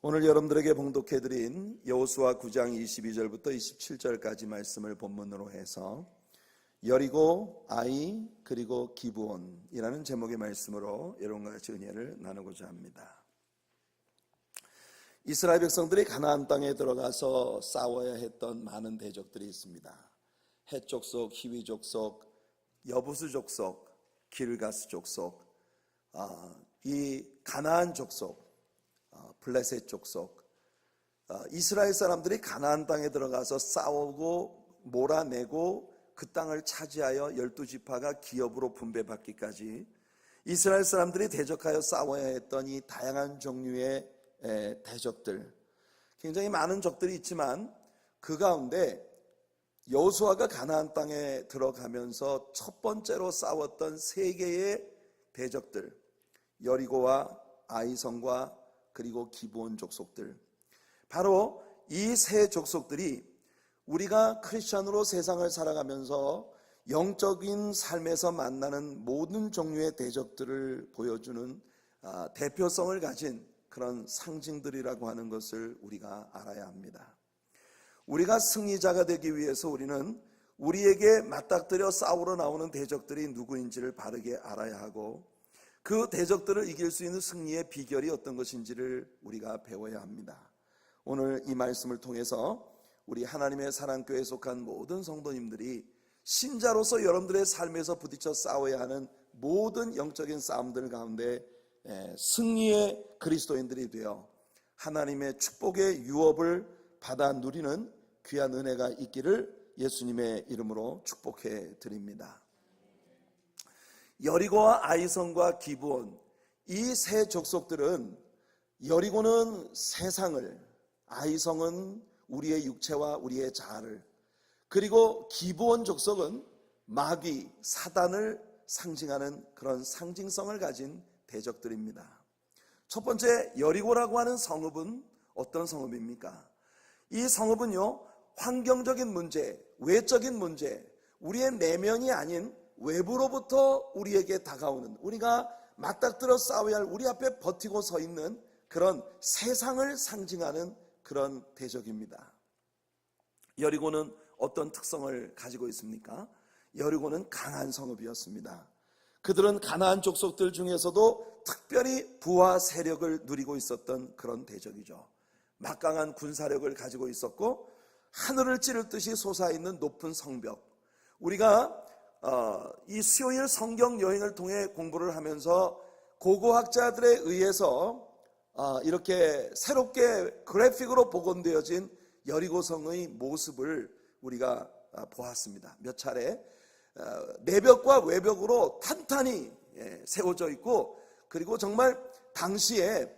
오늘 여러분들에게 봉독해드린 여호수아 9장 22절부터 27절까지 말씀을 본문으로 해서 여리고, 아이, 그리고 기브온이라는 제목의 말씀으로 여러분과 같이 은혜를 나누고자 합니다. 이스라엘 백성들이 가나안 땅에 들어가서 싸워야 했던 많은 대적들이 있습니다. 헷 족속, 히위 족속, 여부스 족속, 길가스 족속, 이 가나안 족속, 블레셋 족속, 이스라엘 사람들이 가나안 땅에 들어가서 싸우고 몰아내고 그 땅을 차지하여 12지파가 기업으로 분배받기까지 이스라엘 사람들이 대적하여 싸워야 했던 이 다양한 종류의 대적들, 굉장히 많은 적들이 있지만 그 가운데 여호수아가 가나안 땅에 들어가면서 첫 번째로 싸웠던 세 개의 대적들, 여리고와 아이성과 그리고 기브온 족속들, 바로 이 세 족속들이 우리가 크리스천으로 세상을 살아가면서 영적인 삶에서 만나는 모든 종류의 대적들을 보여주는 대표성을 가진 그런 상징들이라고 하는 것을 우리가 알아야 합니다. 우리가 승리자가 되기 위해서 우리는 우리에게 맞닥뜨려 싸우러 나오는 대적들이 누구인지를 바르게 알아야 하고, 그 대적들을 이길 수 있는 승리의 비결이 어떤 것인지를 우리가 배워야 합니다. 오늘 이 말씀을 통해서 우리 하나님의 사랑교회에 속한 모든 성도님들이 신자로서 여러분들의 삶에서 부딪혀 싸워야 하는 모든 영적인 싸움들 가운데 승리의 그리스도인들이 되어 하나님의 축복의 유업을 받아 누리는 귀한 은혜가 있기를 예수님의 이름으로 축복해 드립니다. 여리고와 아이성과 기브온, 이 세 족속들은, 여리고는 세상을, 아이성은 우리의 육체와 우리의 자아를, 그리고 기브온 족속은 마귀, 사단을 상징하는 그런 상징성을 가진 대적들입니다. 첫 번째, 여리고라고 하는 성읍은 어떤 성읍입니까? 이 성읍은요, 환경적인 문제, 외적인 문제, 우리의 내면이 아닌 외부로부터 우리에게 다가오는, 우리가 맞닥뜨려 싸워야 할, 우리 앞에 버티고 서 있는 그런 세상을 상징하는 그런 대적입니다. 여리고는 어떤 특성을 가지고 있습니까? 여리고는 강한 성읍이었습니다. 그들은 가나안 족속들 중에서도 특별히 부와 세력을 누리고 있었던 그런 대적이죠. 막강한 군사력을 가지고 있었고, 하늘을 찌를 듯이 솟아있는 높은 성벽. 우리가 이 수요일 성경 여행을 통해 공부를 하면서 고고학자들에 의해서 이렇게 새롭게 그래픽으로 복원되어진 여리고성의 모습을 우리가 보았습니다. 몇 차례 내벽과 외벽으로 탄탄히 세워져 있고, 그리고 정말 당시에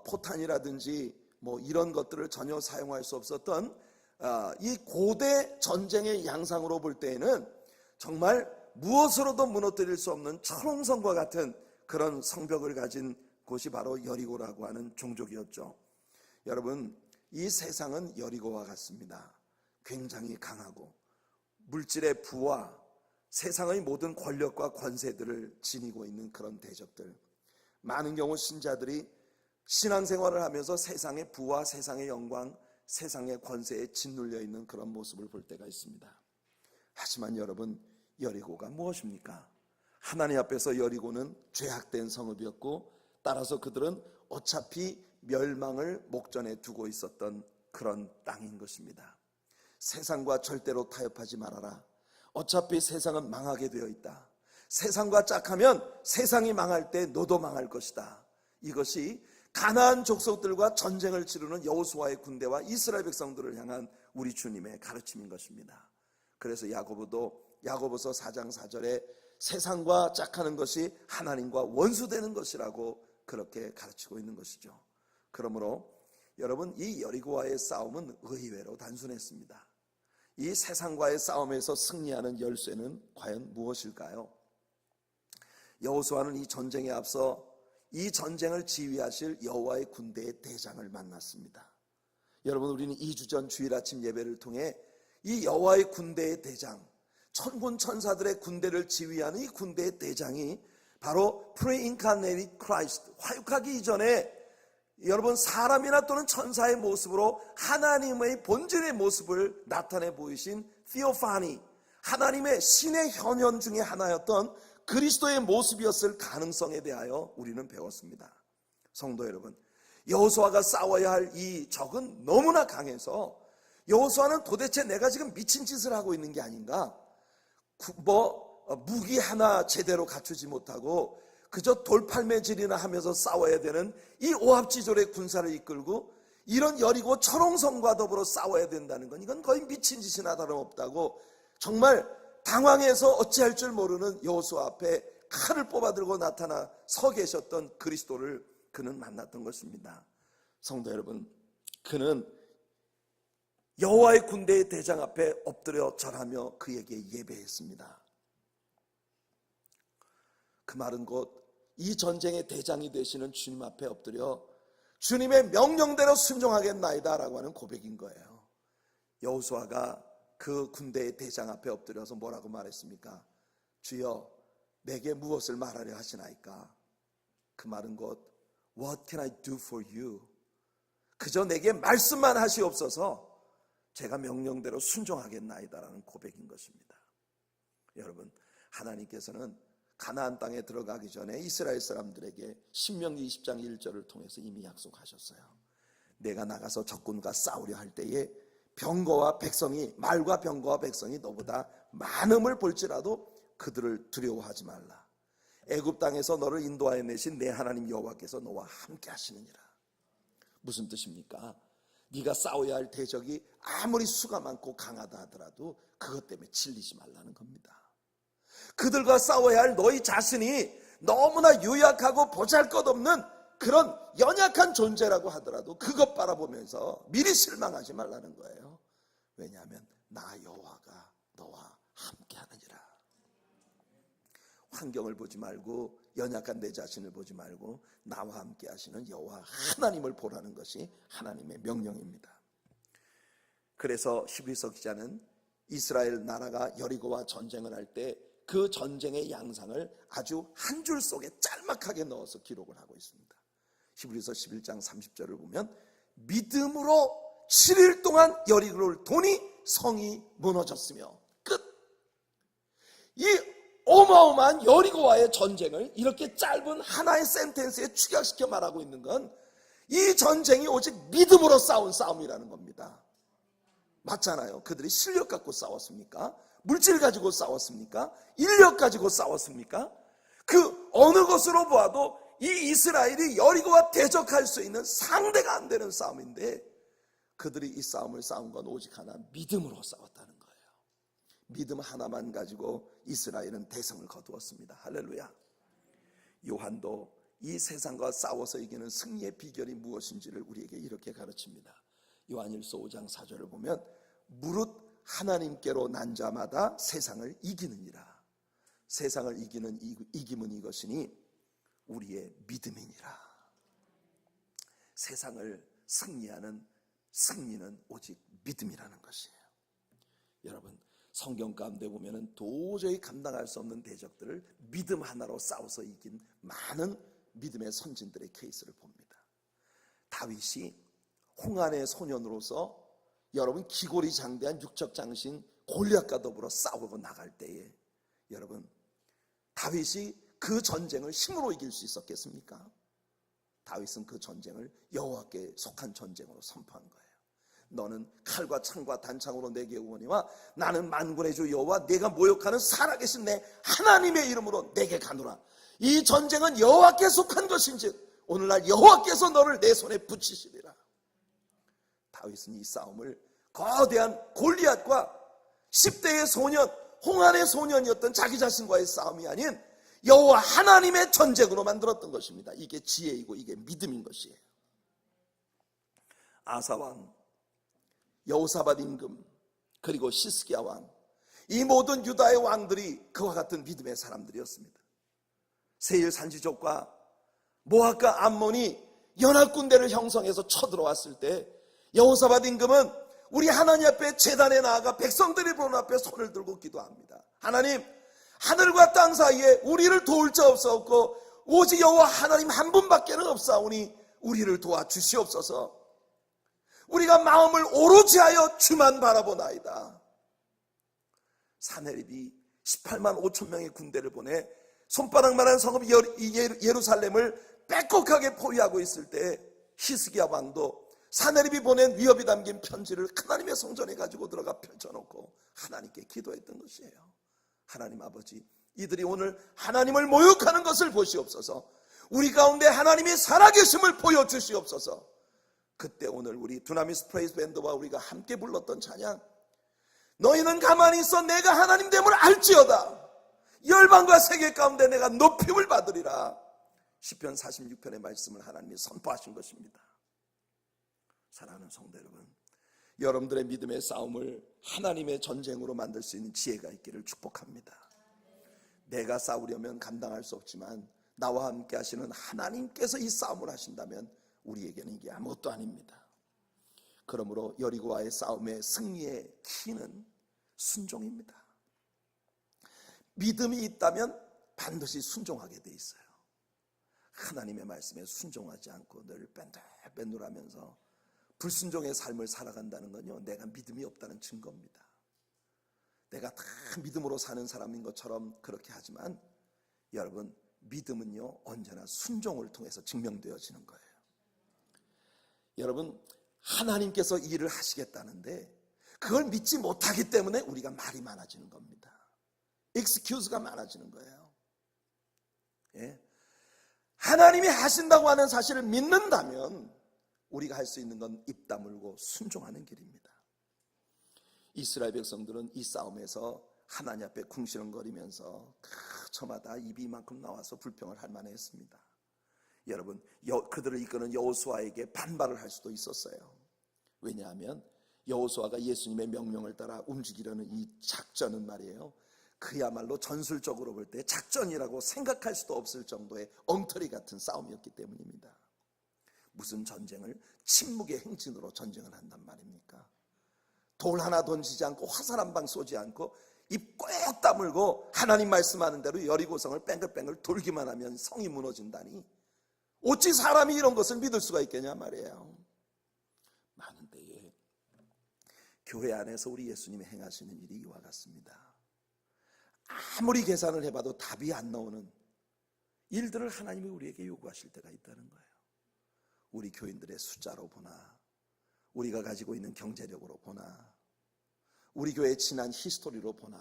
포탄이라든지 뭐 이런 것들을 전혀 사용할 수 없었던 이 고대 전쟁의 양상으로 볼 때에는 정말 무엇으로도 무너뜨릴 수 없는 철옹성과 같은 그런 성벽을 가진 곳이 바로 여리고라고 하는 종족이었죠. 여러분, 이 세상은 여리고와 같습니다. 굉장히 강하고 물질의 부와 세상의 모든 권력과 권세들을 지니고 있는 그런 대적들. 많은 경우 신자들이 신앙생활을 하면서 세상의 부와 세상의 영광, 세상의 권세에 짓눌려 있는 그런 모습을 볼 때가 있습니다. 하지만 여러분, 여리고가 무엇입니까? 하나님 앞에서 여리고는 죄악된 성읍이었고, 따라서 그들은 어차피 멸망을 목전에 두고 있었던 그런 땅인 것입니다. 세상과 절대로 타협하지 말아라. 어차피 세상은 망하게 되어 있다. 세상과 짝하면 세상이 망할 때 너도 망할 것이다. 이것이 가나안 족속들과 전쟁을 치르는 여호수아의 군대와 이스라엘 백성들을 향한 우리 주님의 가르침인 것입니다. 그래서 야고보서 4장 4절에 세상과 짝하는 것이 하나님과 원수되는 것이라고 그렇게 가르치고 있는 것이죠. 그러므로 여러분, 이 여리고와의 싸움은 의외로 단순했습니다. 이 세상과의 싸움에서 승리하는 열쇠는 과연 무엇일까요? 여호수아는 이 전쟁에 앞서 이 전쟁을 지휘하실 여호와의 군대의 대장을 만났습니다. 여러분, 우리는 2주 전 주일 아침 예배를 통해 이 여호와의 군대의 대장, 천군 천사들의 군대를 지휘하는 이 군대의 대장이 바로 프레인카네이트 크라이스트, 화육하기 이전에 여러분, 사람이나 또는 천사의 모습으로 하나님의 본질의 모습을 나타내 보이신 theophany, 하나님의 신의 현현 중에 하나였던 그리스도의 모습이었을 가능성에 대하여 우리는 배웠습니다. 성도 여러분, 여호수아가 싸워야 할 이 적은 너무나 강해서 여호수아는 도대체 내가 지금 미친 짓을 하고 있는 게 아닌가, 무기 하나 제대로 갖추지 못하고 그저 돌팔매질이나 하면서 싸워야 되는 이 오합지졸의 군사를 이끌고 이런 여리고 철옹성과 더불어 싸워야 된다는 건 이건 거의 미친 짓이나 다름없다고 정말 당황해서 어찌할 줄 모르는 여호수아 앞에 칼을 뽑아들고 나타나 서 계셨던 그리스도를 그는 만났던 것입니다. 성도 여러분, 그는 여호와의 군대의 대장 앞에 엎드려 절하며 그에게 예배했습니다. 그 말은 곧 이 전쟁의 대장이 되시는 주님 앞에 엎드려 주님의 명령대로 순종하겠나이다 라고 하는 고백인 거예요. 여호수아가 그 군대의 대장 앞에 엎드려서 뭐라고 말했습니까? 주여, 내게 무엇을 말하려 하시나이까? 그 말은 곧 What can I do for you? 그저 내게 말씀만 하시옵소서, 제가 명령대로 순종하겠나이다라는 고백인 것입니다. 여러분, 하나님께서는 가나안 땅에 들어가기 전에 이스라엘 사람들에게 신명기 20장 1절을 통해서 이미 약속하셨어요. 내가 나가서 적군과 싸우려 할 때에 말과 병거와 백성이 너보다 많음을 볼지라도 그들을 두려워하지 말라. 애굽 땅에서 너를 인도하여 내신 내 하나님 여호와께서 너와 함께 하시느니라. 무슨 뜻입니까? 네가 싸워야 할 대적이 아무리 수가 많고 강하다 하더라도 그것 때문에 질리지 말라는 겁니다. 그들과 싸워야 할 너희 자신이 너무나 유약하고 보잘것없는 그런 연약한 존재라고 하더라도 그것 바라보면서 미리 실망하지 말라는 거예요. 왜냐하면 나 여호와가 너와 함께 하느니라. 환경을 보지 말고 연약한 내 자신을 보지 말고 나와 함께 하시는 여호와 하나님을 보라는 것이 하나님의 명령입니다. 그래서 히브리서 기자는 이스라엘 나라가 여리고와 전쟁을 할 때 그 전쟁의 양상을 아주 한 줄 속에 짤막하게 넣어서 기록을 하고 있습니다. 히브리서 11장 30절을 보면 믿음으로 7일 동안 여리고를 도니 성이 무너졌으며 끝. 이 어마어마한 여리고와의 전쟁을 이렇게 짧은 하나의 센텐스에 축약시켜 말하고 있는 건 이 전쟁이 오직 믿음으로 싸운 싸움이라는 겁니다. 맞잖아요. 그들이 실력 갖고 싸웠습니까? 물질 가지고 싸웠습니까? 인력 가지고 싸웠습니까? 그 어느 것으로 보아도 이 이스라엘이 여리고와 대적할 수 있는 상대가 안 되는 싸움인데 그들이 이 싸움을 싸운 건 오직 하나, 믿음으로 싸웠다는 거예요. 믿음 하나만 가지고 이스라엘은 대성을 거두었습니다. 할렐루야. 요한도 이 세상과 싸워서 이기는 승리의 비결이 무엇인지를 우리에게 이렇게 가르칩니다. 요한일서 5장 4절을 보면 무릇 하나님께로 난 자마다 세상을 이기느니라. 세상을 이기는 이김은 이것이니 우리의 믿음이니라. 세상을 승리하는 승리는 오직 믿음이라는 것이에요. 여러분, 성경 가운데 보면은 도저히 감당할 수 없는 대적들을 믿음 하나로 싸워서 이긴 많은 믿음의 선진들의 케이스를 봅니다. 다윗이 홍한의 소년으로서 여러분 기골이 장대한 육적 장신 골리앗과 더불어 싸우고 나갈 때에 여러분 다윗이 그 전쟁을 힘으로 이길 수 있었겠습니까? 다윗은 그 전쟁을 여호와께 속한 전쟁으로 선포한 거예요. 너는 칼과 창과 단창으로 내게 오거니와 나는 만군의 주 여호와 내가 모욕하는 살아계신 내 하나님의 이름으로 내게 가노라. 이 전쟁은 여호와께 속한 것인즉 오늘날 여호와께서 너를 내 손에 붙이시리라. 다윗은 이 싸움을 거대한 골리앗과 10대의 소년, 홍한의 소년이었던 자기 자신과의 싸움이 아닌 여호와 하나님의 전쟁으로 만들었던 것입니다. 이게 지혜이고 이게 믿음인 것이에요. 아사왕, 여호사밧 임금, 그리고 시스기야 왕, 이 모든 유다의 왕들이 그와 같은 믿음의 사람들이었습니다. 세일 산지족과 모압과 암몬이 연합군대를 형성해서 쳐들어왔을 때 여호사밧 임금은 우리 하나님 앞에 제단에 나아가 백성들이 보는 앞에 손을 들고 기도합니다. 하나님, 하늘과 땅 사이에 우리를 도울 자 없사옵고 오직 여호와 하나님 한 분밖에는 없사오니 우리를 도와주시옵소서. 우리가 마음을 오로지 하여 주만 바라보나이다. 사내립이 18만 5천 명의 군대를 보내 손바닥만한 성읍 예루살렘을 빼곡하게 포위하고 있을 때 히스기야 왕도 사내립이 보낸 위협이 담긴 편지를 하나님의 성전에 가지고 들어가 펼쳐놓고 하나님께 기도했던 것이에요. 하나님 아버지, 이들이 오늘 하나님을 모욕하는 것을 보시옵소서. 우리 가운데 하나님이 살아계심을 보여주시옵소서. 그때 오늘 우리 두나미스 프레이즈 밴드와 우리가 함께 불렀던 찬양, 너희는 가만히 있어 내가 하나님 됨을 알지어다. 열방과 세계 가운데 내가 높임을 받으리라. 시편 46편의 말씀을 하나님이 선포하신 것입니다. 사랑하는 성도 여러분, 여러분들의 믿음의 싸움을 하나님의 전쟁으로 만들 수 있는 지혜가 있기를 축복합니다. 내가 싸우려면 감당할 수 없지만 나와 함께 하시는 하나님께서 이 싸움을 하신다면 우리에게는 이게 아무것도 아닙니다. 그러므로 여리고와의 싸움의 승리의 키는 순종입니다. 믿음이 있다면 반드시 순종하게 돼 있어요. 하나님의 말씀에 순종하지 않고 늘 뺀들뺀들하면서 불순종의 삶을 살아간다는 건요, 내가 믿음이 없다는 증거입니다. 내가 다 믿음으로 사는 사람인 것처럼 그렇게 하지만 여러분, 믿음은요 언제나 순종을 통해서 증명되어지는 거예요. 여러분, 하나님께서 일을 하시겠다는데 그걸 믿지 못하기 때문에 우리가 말이 많아지는 겁니다. 익스큐즈가 많아지는 거예요. 예? 하나님이 하신다고 하는 사실을 믿는다면 우리가 할 수 있는 건 입 다물고 순종하는 길입니다. 이스라엘 백성들은 이 싸움에서 하나님 앞에 궁시렁거리면서 저마다 입이 이만큼 나와서 불평을 할 만했습니다. 여러분, 그들을 이끄는 여호수아에게 반발을 할 수도 있었어요. 왜냐하면 여호수아가 예수님의 명령을 따라 움직이려는 이 작전은 말이에요, 그야말로 전술적으로 볼 때 작전이라고 생각할 수도 없을 정도의 엉터리 같은 싸움이었기 때문입니다. 무슨 전쟁을 침묵의 행진으로 전쟁을 한단 말입니까? 돌 하나 던지지 않고 화살 한 방 쏘지 않고 입 꼭 다물고 하나님 말씀하는 대로 여리고성을 뺑글뺑글 돌기만 하면 성이 무너진다니, 어찌 사람이 이런 것을 믿을 수가 있겠냐 말이에요. 많은 때에 교회 안에서 우리 예수님이 행하시는 일이 이와 같습니다. 아무리 계산을 해봐도 답이 안 나오는 일들을 하나님이 우리에게 요구하실 때가 있다는 거예요. 우리 교인들의 숫자로 보나, 우리가 가지고 있는 경제력으로 보나, 우리 교회의 지난 히스토리로 보나,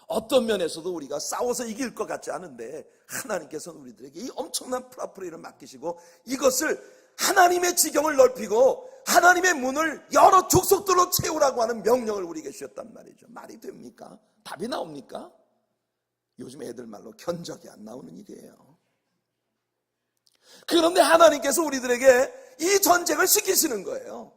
어떤 면에서도 우리가 싸워서 이길 것 같지 않은데 하나님께서는 우리들에게 이 엄청난 프라프리를 맡기시고 이것을 하나님의 지경을 넓히고 하나님의 문을 여러 족속들로 채우라고 하는 명령을 우리에게 주셨단 말이죠. 말이 됩니까? 답이 나옵니까? 요즘 애들 말로 견적이 안 나오는 일이에요. 그런데 하나님께서 우리들에게 이 전쟁을 시키시는 거예요.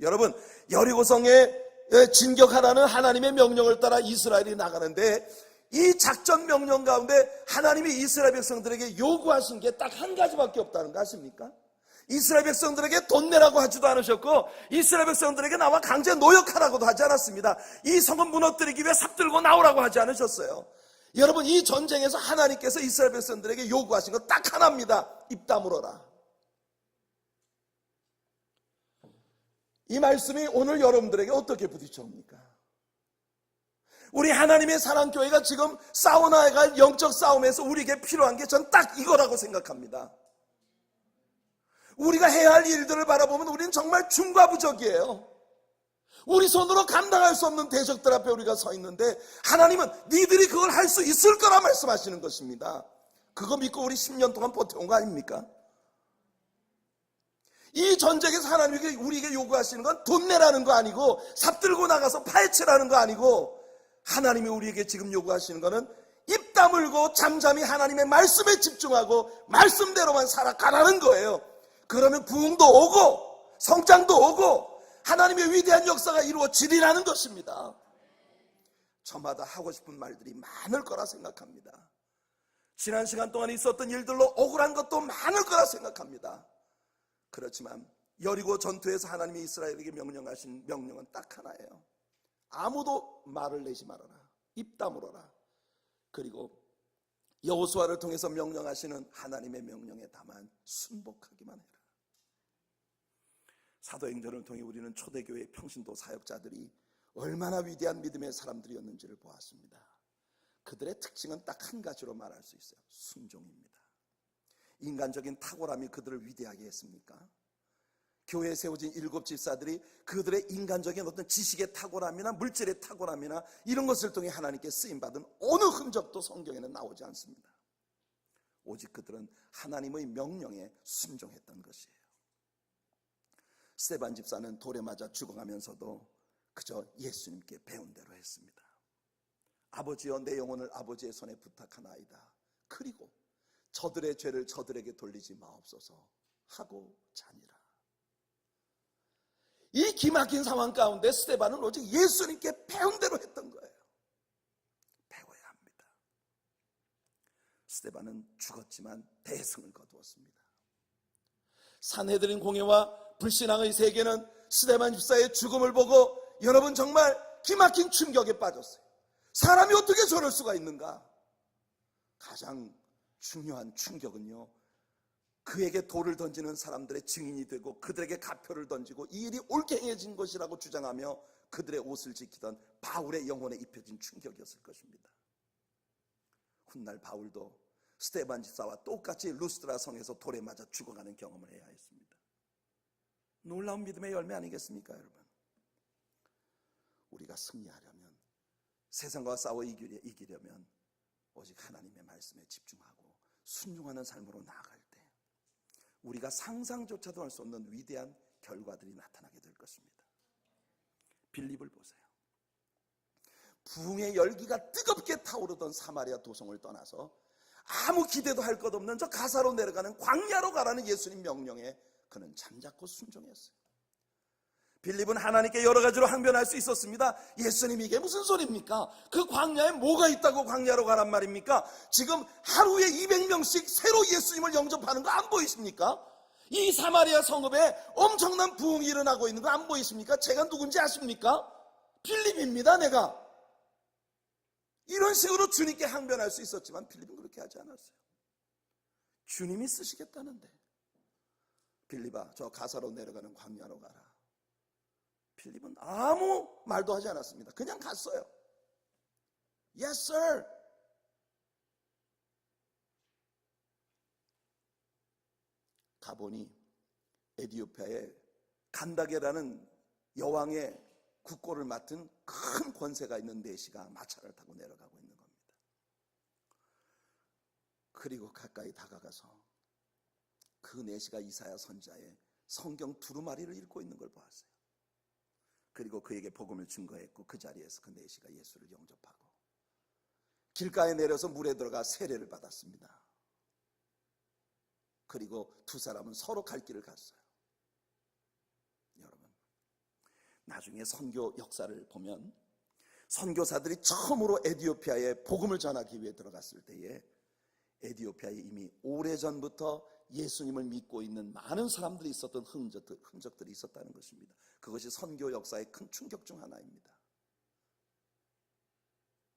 여러분, 여리고성에 진격하라는 하나님의 명령을 따라 이스라엘이 나가는데 이 작전 명령 가운데 하나님이 이스라엘 백성들에게 요구하신 게 딱 한 가지밖에 없다는 거 아십니까? 이스라엘 백성들에게 돈 내라고 하지도 않으셨고 이스라엘 백성들에게 나와 강제 노역하라고도 하지 않았습니다. 이 성은 무너뜨리기 위해 삽 들고 나오라고 하지 않으셨어요. 여러분, 이 전쟁에서 하나님께서 이스라엘 백성들에게 요구하신 건 딱 하나입니다. 입 다물어라. 이 말씀이 오늘 여러분들에게 어떻게 부딪혀옵니까? 우리 하나님의 사랑교회가 지금 싸워나갈 영적 싸움에서 우리에게 필요한 게 전 딱 이거라고 생각합니다. 우리가 해야 할 일들을 바라보면 우리는 정말 중과부적이에요. 우리 손으로 감당할 수 없는 대적들 앞에 우리가 서 있는데 하나님은 니들이 그걸 할 수 있을 거라 말씀하시는 것입니다. 그거 믿고 우리 10년 동안 버텨온 거 아닙니까? 이 전쟁에서 하나님이 우리에게 요구하시는 건 돈 내라는 거 아니고 삽 들고 나가서 파헤치라는 거 아니고 하나님이 우리에게 지금 요구하시는 거는 입 다물고 잠잠히 하나님의 말씀에 집중하고 말씀대로만 살아가라는 거예요. 그러면 부흥도 오고 성장도 오고 하나님의 위대한 역사가 이루어지리라는 것입니다. 저마다 하고 싶은 말들이 많을 거라 생각합니다. 지난 시간 동안 있었던 일들로 억울한 것도 많을 거라 생각합니다. 그렇지만 여리고 전투에서 하나님이 이스라엘에게 명령하신 명령은 딱 하나예요. 아무도 말을 내지 말아라. 입 다물어라. 그리고 여호수아를 통해서 명령하시는 하나님의 명령에 다만 순복하기만 해라. 사도행전을 통해 우리는 초대교회 평신도 사역자들이 얼마나 위대한 믿음의 사람들이었는지를 보았습니다. 그들의 특징은 딱 한 가지로 말할 수 있어요. 순종입니다. 인간적인 탁월함이 그들을 위대하게 했습니까? 교회에 세워진 7 집사들이 그들의 인간적인 어떤 지식의 탁월함이나 물질의 탁월함이나 이런 것을 통해 하나님께 쓰임받은 어느 흔적도 성경에는 나오지 않습니다. 오직 그들은 하나님의 명령에 순종했던 것이에요. 스데반 집사는 돌에 맞아 죽어가면서도 그저 예수님께 배운 대로 했습니다. 아버지여, 내 영혼을 아버지의 손에 부탁하나이다. 그리고 저들의 죄를 저들에게 돌리지 마옵소서 하고 자니라. 이 기막힌 상황 가운데 스데반은 오직 예수님께 배운 대로 했던 거예요. 배워야 합니다. 스데반은 죽었지만 대승을 거두었습니다. 산헤드린 공회와 불신앙의 세계는 스데반 집사의 죽음을 보고 여러분 정말 기막힌 충격에 빠졌어요. 사람이 어떻게 저럴 수가 있는가? 가장 중요한 충격은요, 그에게 돌을 던지는 사람들의 증인이 되고 그들에게 가표를 던지고 이 일이 옳게 행해진 것이라고 주장하며 그들의 옷을 지키던 바울의 영혼에 입혀진 충격이었을 것입니다. 훗날 바울도 스데반 집사와 똑같이 루스드라 성에서 돌에 맞아 죽어가는 경험을 해야 했습니다. 놀라운 믿음의 열매 아니겠습니까, 여러분? 우리가 승리하려면, 세상과 싸워 이기려면 오직 하나님의 말씀에 집중하고 순종하는 삶으로 나아갈 때 우리가 상상조차도 할 수 없는 위대한 결과들이 나타나게 될 것입니다. 빌립을 보세요. 부흥의 열기가 뜨겁게 타오르던 사마리아 도성을 떠나서 아무 기대도 할 것 없는 저 가사로 내려가는 광야로 가라는 예수님 명령에 그는 잠자코 순종했어요. 빌립은 하나님께 여러 가지로 항변할 수 있었습니다. 예수님, 이게 무슨 소리입니까? 그 광야에 뭐가 있다고 광야로 가란 말입니까? 지금 하루에 200명씩 새로 예수님을 영접하는 거 안 보이십니까? 이 사마리아 성읍에 엄청난 부흥이 일어나고 있는 거 안 보이십니까? 제가 누군지 아십니까? 빌립입니다, 내가. 이런 식으로 주님께 항변할 수 있었지만 빌립은 그렇게 하지 않았어요. 주님이 쓰시겠다는데, 빌립아, 저 가사로 내려가는 광야로 가라. 빌립은 아무 말도 하지 않았습니다. 그냥 갔어요. Yes, sir. 가보니 에디오피아에 간다게라는 여왕의 국고를 맡은 큰 권세가 있는 내시가 마차를 타고 내려가고 있는 겁니다. 그리고 가까이 다가가서 그 내시가 이사야 선지자의 성경 두루마리를 읽고 있는 걸 보았어요. 그리고 그에게 복음을 증거했고 그 자리에서 그 내시가 예수를 영접하고 길가에 내려서 물에 들어가 세례를 받았습니다. 그리고 두 사람은 서로 갈 길을 갔어요. 여러분, 나중에 선교 역사를 보면 선교사들이 처음으로 에디오피아에 복음을 전하기 위해 들어갔을 때에 에디오피아에 이미 오래전부터 예수님을 믿고 있는 많은 사람들이 있었던 흔적들이 있었다는 것입니다. 그것이 선교 역사의 큰 충격 중 하나입니다.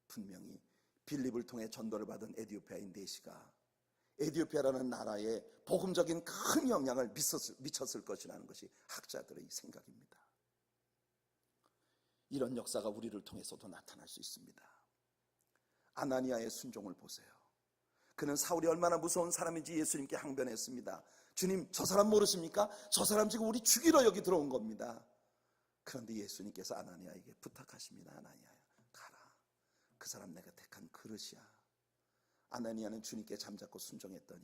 분명히 빌립을 통해 전도를 받은 에디오피아인 내시가 에디오피아라는 나라에 복음적인 큰 영향을 미쳤을 것이라는 것이 학자들의 생각입니다. 이런 역사가 우리를 통해서도 나타날 수 있습니다. 아나니아의 순종을 보세요. 그는 사울이 얼마나 무서운 사람인지 예수님께 항변했습니다. 주님, 저 사람 모르십니까? 저 사람 지금 우리 죽이러 여기 들어온 겁니다. 그런데 예수님께서 아나니아에게 부탁하십니다. 아나니아야, 가라. 그 사람 내가 택한 그릇이야. 아나니아는 주님께 잠자코 순종했더니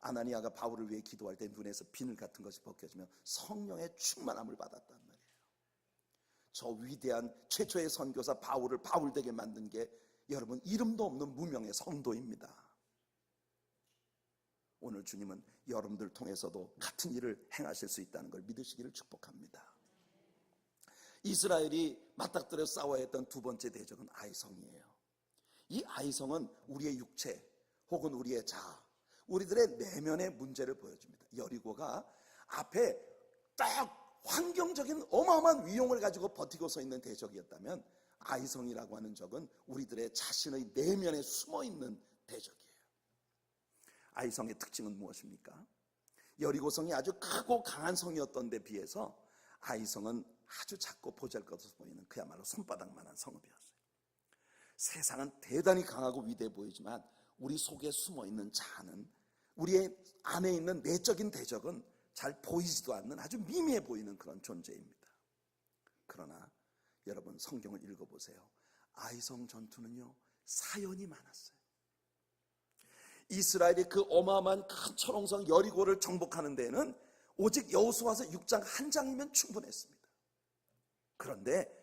아나니아가 바울을 위해 기도할 때 눈에서 비늘 같은 것이 벗겨지며 성령의 충만함을 받았단 말이에요. 저 위대한 최초의 선교사 바울을 바울되게 만든 게 여러분, 이름도 없는 무명의 성도입니다. 오늘 주님은 여러분들 통해서도 같은 일을 행하실 수 있다는 걸 믿으시기를 축복합니다. 이스라엘이 맞닥뜨려 싸워야 했던 두 번째 대적은 아이성이에요. 이 아이성은 우리의 육체 혹은 우리의 자아, 우리들의 내면의 문제를 보여줍니다. 여리고가 앞에 딱 환경적인 어마어마한 위용을 가지고 버티고 서 있는 대적이었다면 아이성이라고 하는 적은 우리들의 자신의 내면에 숨어있는 대적이에요. 아이성의 특징은 무엇입니까? 여리고성이 아주 크고 강한 성이었던 데 비해서 아이성은 아주 작고 보잘것없어 보이는 그야말로 손바닥만한 성읍이었어요. 세상은 대단히 강하고 위대해 보이지만 우리 속에 숨어있는 자아는, 우리의 안에 있는 내적인 대적은 잘 보이지도 않는 아주 미미해 보이는 그런 존재입니다. 그러나 여러분, 성경을 읽어보세요. 아이성 전투는요, 사연이 많았어요. 이스라엘이 그 어마어마한 큰 철옹성 여리고를 정복하는 데에는 오직 여호수아서 6장 한 장이면 충분했습니다. 그런데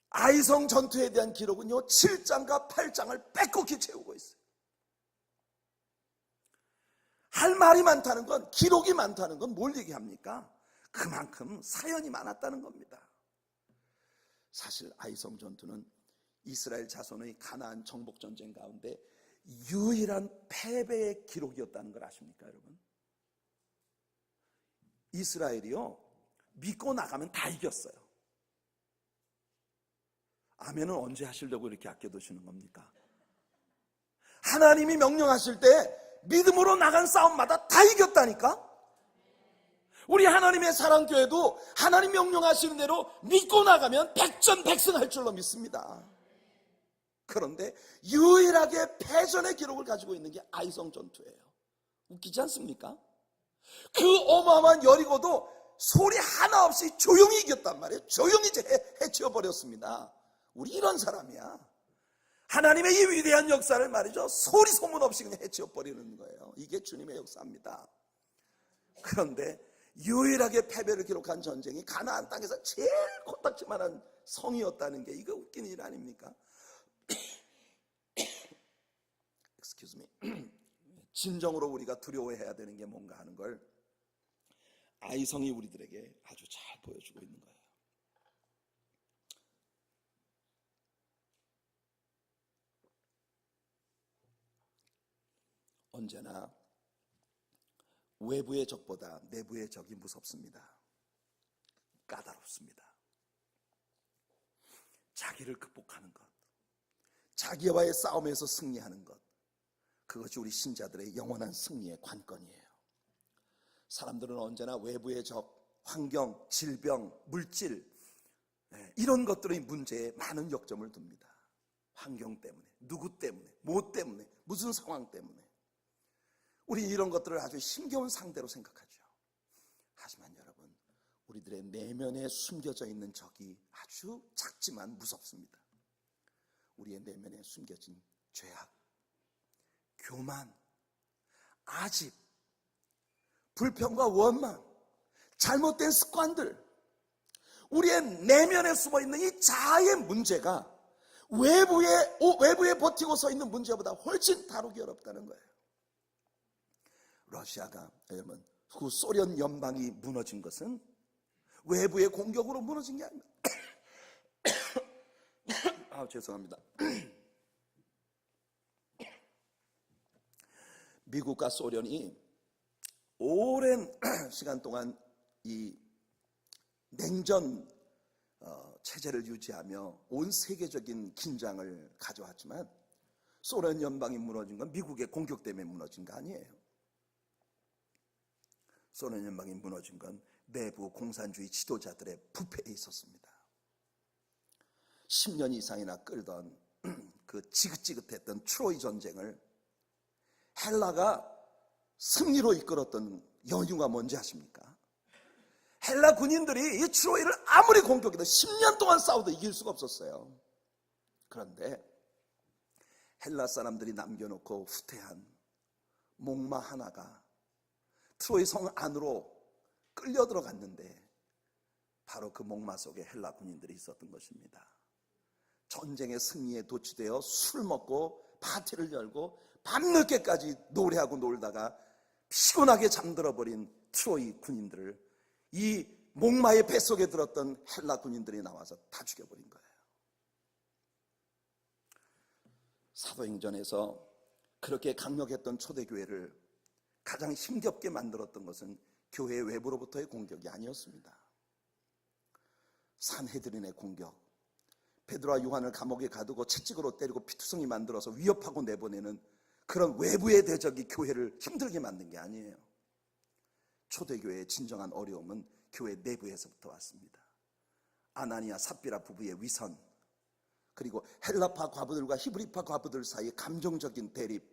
아이성 전투에 대한 기록은요 7장과 8장을 빼곡히 채우고 있어요. 할 말이 많다는 건, 기록이 많다는 건 뭘 얘기합니까? 그만큼 사연이 많았다는 겁니다. 사실 아이성 전투는 이스라엘 자손의 가나안 정복 전쟁 가운데 유일한 패배의 기록이었다는 걸 아십니까, 여러분? 이스라엘이요, 믿고 나가면 다 이겼어요. 아멘은 언제 하시려고 이렇게 아껴두시는 겁니까? 하나님이 명령하실 때 믿음으로 나간 싸움마다 다 이겼다니까? 우리 하나님의 사랑교회도 하나님 명령하시는 대로 믿고 나가면 백전백승할 줄로 믿습니다. 그런데 유일하게 패전의 기록을 가지고 있는 게 아이성 전투예요. 웃기지 않습니까? 그 어마어마한 여리고도 소리 하나 없이 조용히 이겼단 말이에요. 조용히 해치워버렸습니다. 우리 이런 사람이야. 하나님의 이 위대한 역사를 말이죠, 소리 소문 없이 그냥 해치워버리는 거예요. 이게 주님의 역사입니다. 그런데 유일하게 패배를 기록한 전쟁이 가나안 땅에서 제일 코딱지만한 성이었다는 게, 이거 웃기는 일 아닙니까? Excuse me. 진정으로 우리가 두려워해야 되는 게 뭔가 하는 걸 아이성이 우리들에게 아주 잘 보여주고 있는 거예요. 언제나 외부의 적보다 내부의 적이 무섭습니다. 까다롭습니다. 자기를 극복하는 것, 자기와의 싸움에서 승리하는 것, 그것이 우리 신자들의 영원한 승리의 관건이에요. 사람들은 언제나 외부의 적, 환경, 질병, 물질, 이런 것들의 문제에 많은 역점을 둡니다. 환경 때문에, 누구 때문에, 뭐 때문에, 무슨 상황 때문에. 우리 이런 것들을 아주 힘겨운 상대로 생각하죠. 하지만 여러분, 우리들의 내면에 숨겨져 있는 적이 아주 작지만 무섭습니다. 우리의 내면에 숨겨진 죄악, 교만, 아집, 불평과 원망, 잘못된 습관들, 우리의 내면에 숨어있는 이 자아의 문제가 외부에 버티고 서 있는 문제보다 훨씬 다루기 어렵다는 거예요. 러시아가, 여러분, 그 소련 연방이 무너진 것은 외부의 공격으로 무너진 게 아닙니다. 죄송합니다. 미국과 소련이 오랜 시간 동안 이 냉전 체제를 유지하며 온 세계적인 긴장을 가져왔지만, 소련 연방이 무너진 건 미국의 공격 때문에 무너진 거 아니에요. 소련 연방이 무너진 건 내부 공산주의 지도자들의 부패에 있었습니다. 10년 이상이나 끌던 그 지긋지긋했던 트로이 전쟁을 헬라가 승리로 이끌었던 연유가 뭔지 아십니까? 헬라 군인들이 이 트로이를 아무리 공격해도 10년 동안 싸워도 이길 수가 없었어요. 그런데 헬라 사람들이 남겨놓고 후퇴한 목마 하나가 트로이 성 안으로 끌려 들어갔는데, 바로 그 목마 속에 헬라 군인들이 있었던 것입니다. 전쟁의 승리에 도취되어 술 먹고 파티를 열고 밤늦게까지 노래하고 놀다가 피곤하게 잠들어 버린 트로이 군인들을 이 목마의 뱃속에 들었던 헬라 군인들이 나와서 다 죽여버린 거예요. 사도행전에서 그렇게 강력했던 초대교회를 가장 힘겹게 만들었던 것은 교회 외부로부터의 공격이 아니었습니다. 산헤드린의 공격, 베드로와 요한을 감옥에 가두고 채찍으로 때리고 피투성이 만들어서 위협하고 내보내는 그런 외부의 대적이 교회를 힘들게 만든 게 아니에요. 초대교회의 진정한 어려움은 교회 내부에서부터 왔습니다. 아나니아 삽비라 부부의 위선, 그리고 헬라파 과부들과 히브리파 과부들 사이의 감정적인 대립,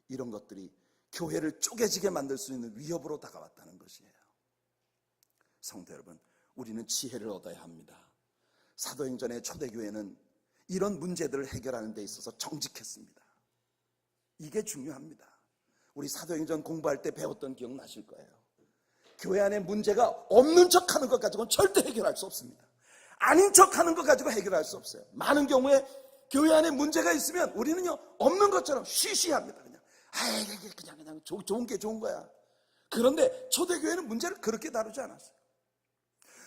이런 것들이 교회를 쪼개지게 만들 수 있는 위협으로 다가왔다는 것이에요. 성도 여러분, 우리는 지혜를 얻어야 합니다. 사도행전의 초대교회는 이런 문제들을 해결하는 데 있어서 정직했습니다. 이게 중요합니다. 우리 사도행전 공부할 때 배웠던 기억 나실 거예요. 교회 안에 문제가 없는 척하는 것 가지고는 절대 해결할 수 없습니다. 아닌 척하는 것 가지고 해결할 수 없어요. 많은 경우에 교회 안에 문제가 있으면 우리는요, 없는 것처럼 쉬쉬합니다. 그냥 좋은 게 좋은 거야. 그런데 초대교회는 문제를 그렇게 다루지 않았어요.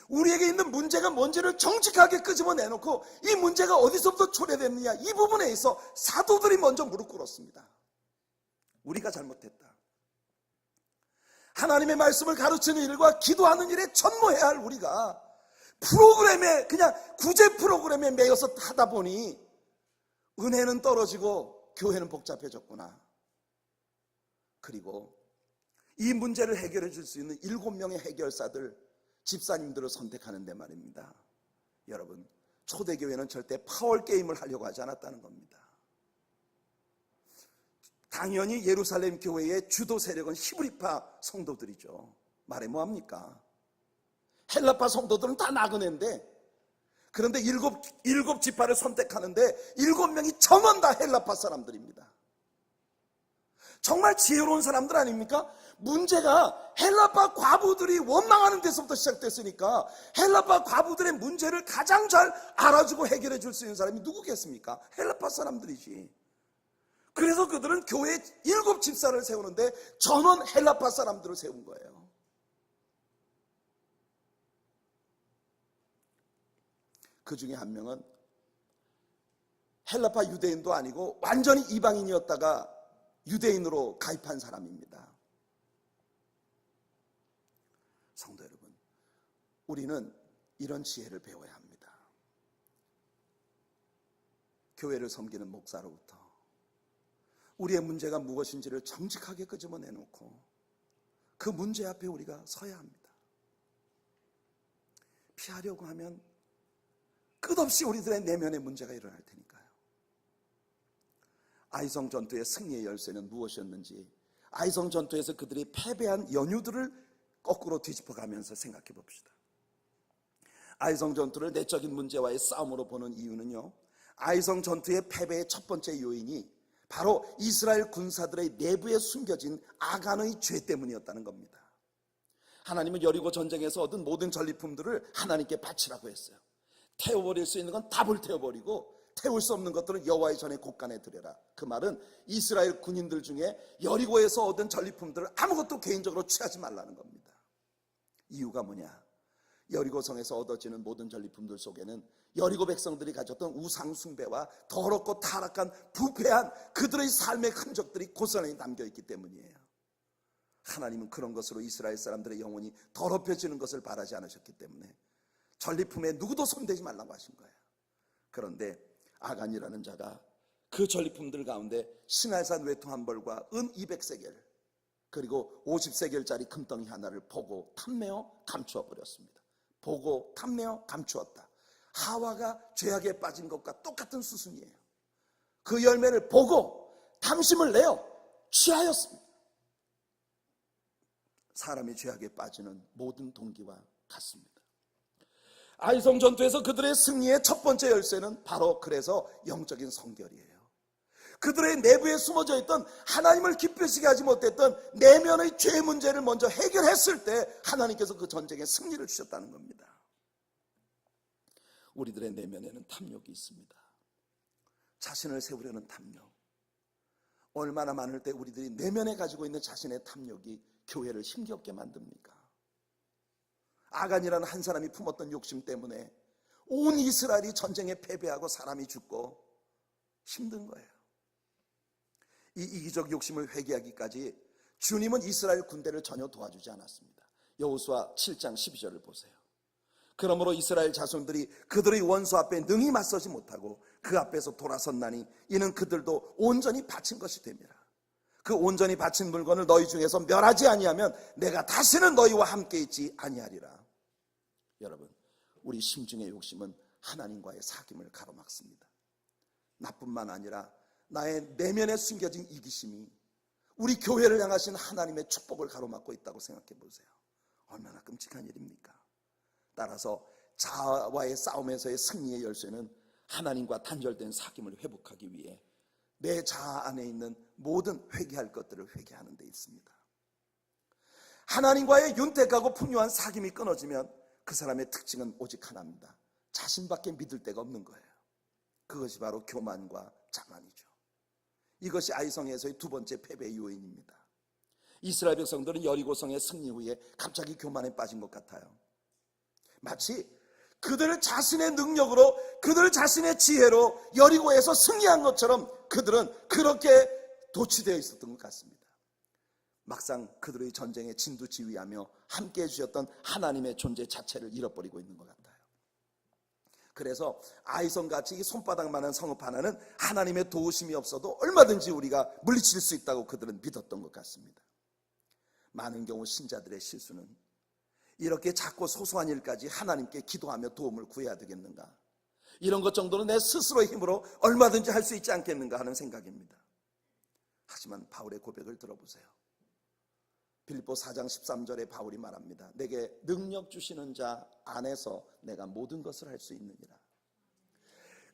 우리에게 있는 문제가 뭔지를 정직하게 끄집어내놓고 이 문제가 어디서부터 초래됐느냐, 이 부분에 있어 사도들이 먼저 무릎 꿇었습니다. 우리가 잘못했다. 하나님의 말씀을 가르치는 일과 기도하는 일에 전무해야 할 우리가 프로그램에, 그냥 구제 프로그램에 매여서 하다 보니 은혜는 떨어지고 교회는 복잡해졌구나. 그리고 이 문제를 해결해 줄 수 있는 7명의 해결사들, 집사님들을 선택하는데 말입니다. 여러분, 초대교회는 절대 파워게임을 하려고 하지 않았다는 겁니다. 당연히 예루살렘 교회의 주도 세력은 히브리파 성도들이죠. 말해 뭐합니까? 헬라파 성도들은 다 나그네인데, 그런데 일곱 지파를 선택하는데 7명이 전원 다 헬라파 사람들입니다. 정말 지혜로운 사람들 아닙니까? 문제가 헬라파 과부들이 원망하는 데서부터 시작됐으니까 헬라파 과부들의 문제를 가장 잘 알아주고 해결해 줄 수 있는 사람이 누구겠습니까? 헬라파 사람들이지. 그래서 그들은 교회에 7 집사를 세우는데 전원 헬라파 사람들을 세운 거예요. 그 중에 한 명은 헬라파 유대인도 아니고 완전히 이방인이었다가 유대인으로 가입한 사람입니다. 성도 여러분, 우리는 이런 지혜를 배워야 합니다. 교회를 섬기는 목사로부터 우리의 문제가 무엇인지를 정직하게 끄집어내놓고 그 문제 앞에 우리가 서야 합니다. 피하려고 하면 끝없이 우리들의 내면의 문제가 일어날 테니까요. 아이성 전투의 승리의 열쇠는 무엇이었는지, 아이성 전투에서 그들이 패배한 연유들을 거꾸로 뒤집어가면서 생각해 봅시다. 아이성 전투를 내적인 문제와의 싸움으로 보는 이유는요, 아이성 전투의 패배의 첫 번째 요인이 바로 이스라엘 군사들의 내부에 숨겨진 아간의 죄 때문이었다는 겁니다. 하나님은 여리고 전쟁에서 얻은 모든 전리품들을 하나님께 바치라고 했어요. 태워버릴 수 있는 건 다 불태워버리고 태울 수 없는 것들은 여호와의 전에 곳간에 드려라. 그 말은 이스라엘 군인들 중에 여리고에서 얻은 전리품들을 아무것도 개인적으로 취하지 말라는 겁니다. 이유가 뭐냐? 여리고성에서 얻어지는 모든 전리품들 속에는 여리고 백성들이 가졌던 우상 숭배와 더럽고 타락한 부패한 그들의 삶의 흔적들이 고스란히 남겨있기 때문이에요. 하나님은 그런 것으로 이스라엘 사람들의 영혼이 더럽혀지는 것을 바라지 않으셨기 때문에 전리품에 누구도 손대지 말라고 하신 거예요. 그런데 아간이라는 자가 그 전리품들 가운데 신할산 외투 한 벌과 은 200세겔 그리고 50세겔짜리 금덩이 하나를 보고 탐내어 감추어 버렸습니다. 보고 탐내어 감추었다. 하와가 죄악에 빠진 것과 똑같은 수순이에요. 그 열매를 보고 탐심을 내어 취하였습니다. 사람이 죄악에 빠지는 모든 동기와 같습니다. 아이성 전투에서 그들의 승리의 첫 번째 열쇠는 바로 그래서 영적인 성결이에요. 그들의 내부에 숨어져 있던 하나님을 기쁘시게 하지 못했던 내면의 죄 문제를 먼저 해결했을 때 하나님께서 그 전쟁에 승리를 주셨다는 겁니다. 우리들의 내면에는 탐욕이 있습니다. 자신을 세우려는 탐욕. 얼마나 많을 때 우리들이 내면에 가지고 있는 자신의 탐욕이 교회를 힘겹게 만듭니까? 아간이라는 한 사람이 품었던 욕심 때문에 온 이스라엘이 전쟁에 패배하고 사람이 죽고 힘든 거예요. 이 이기적 욕심을 회개하기까지 주님은 이스라엘 군대를 전혀 도와주지 않았습니다. 여호수아 7장 12절을 보세요. 그러므로 이스라엘 자손들이 그들의 원수 앞에 능히 맞서지 못하고 그 앞에서 돌아섰나니 이는 그들도 온전히 바친 것이 됨이라. 그 온전히 바친 물건을 너희 중에서 멸하지 아니하면 내가 다시는 너희와 함께 있지 아니하리라. 여러분, 우리 심중의 욕심은 하나님과의 사귐을 가로막습니다. 나뿐만 아니라 나의 내면에 숨겨진 이기심이 우리 교회를 향하신 하나님의 축복을 가로막고 있다고 생각해 보세요. 얼마나 끔찍한 일입니까? 따라서 자아와의 싸움에서의 승리의 열쇠는 하나님과 단절된 사귐을 회복하기 위해 내 자아 안에 있는 모든 회개할 것들을 회개하는 데 있습니다. 하나님과의 윤택하고 풍요한 사귐이 끊어지면 그 사람의 특징은 오직 하나입니다. 자신밖에 믿을 데가 없는 거예요. 그것이 바로 교만과 자만이죠. 이것이 아이성에서의 두 번째 패배의 요인입니다. 이스라엘 백성들은 여리고성의 승리 후에 갑자기 교만에 빠진 것 같아요. 마치 그들 자신의 능력으로, 그들 자신의 지혜로 여리고에서 승리한 것처럼 그들은 그렇게 도취되어 있었던 것 같습니다. 막상 그들의 전쟁에 진두지휘하며 함께 해주셨던 하나님의 존재 자체를 잃어버리고 있는 것 같아요. 그래서 아이성같이 손바닥만한 성읍 하나는 하나님의 도우심이 없어도 얼마든지 우리가 물리칠 수 있다고 그들은 믿었던 것 같습니다. 많은 경우 신자들의 실수는 이렇게 작고 소소한 일까지 하나님께 기도하며 도움을 구해야 되겠는가, 이런 것 정도는 내 스스로의 힘으로 얼마든지 할 수 있지 않겠는가 하는 생각입니다. 하지만 바울의 고백을 들어보세요. 빌립보 4장 13절에 바울이 말합니다. 내게 능력 주시는 자 안에서 내가 모든 것을 할 수 있느니라.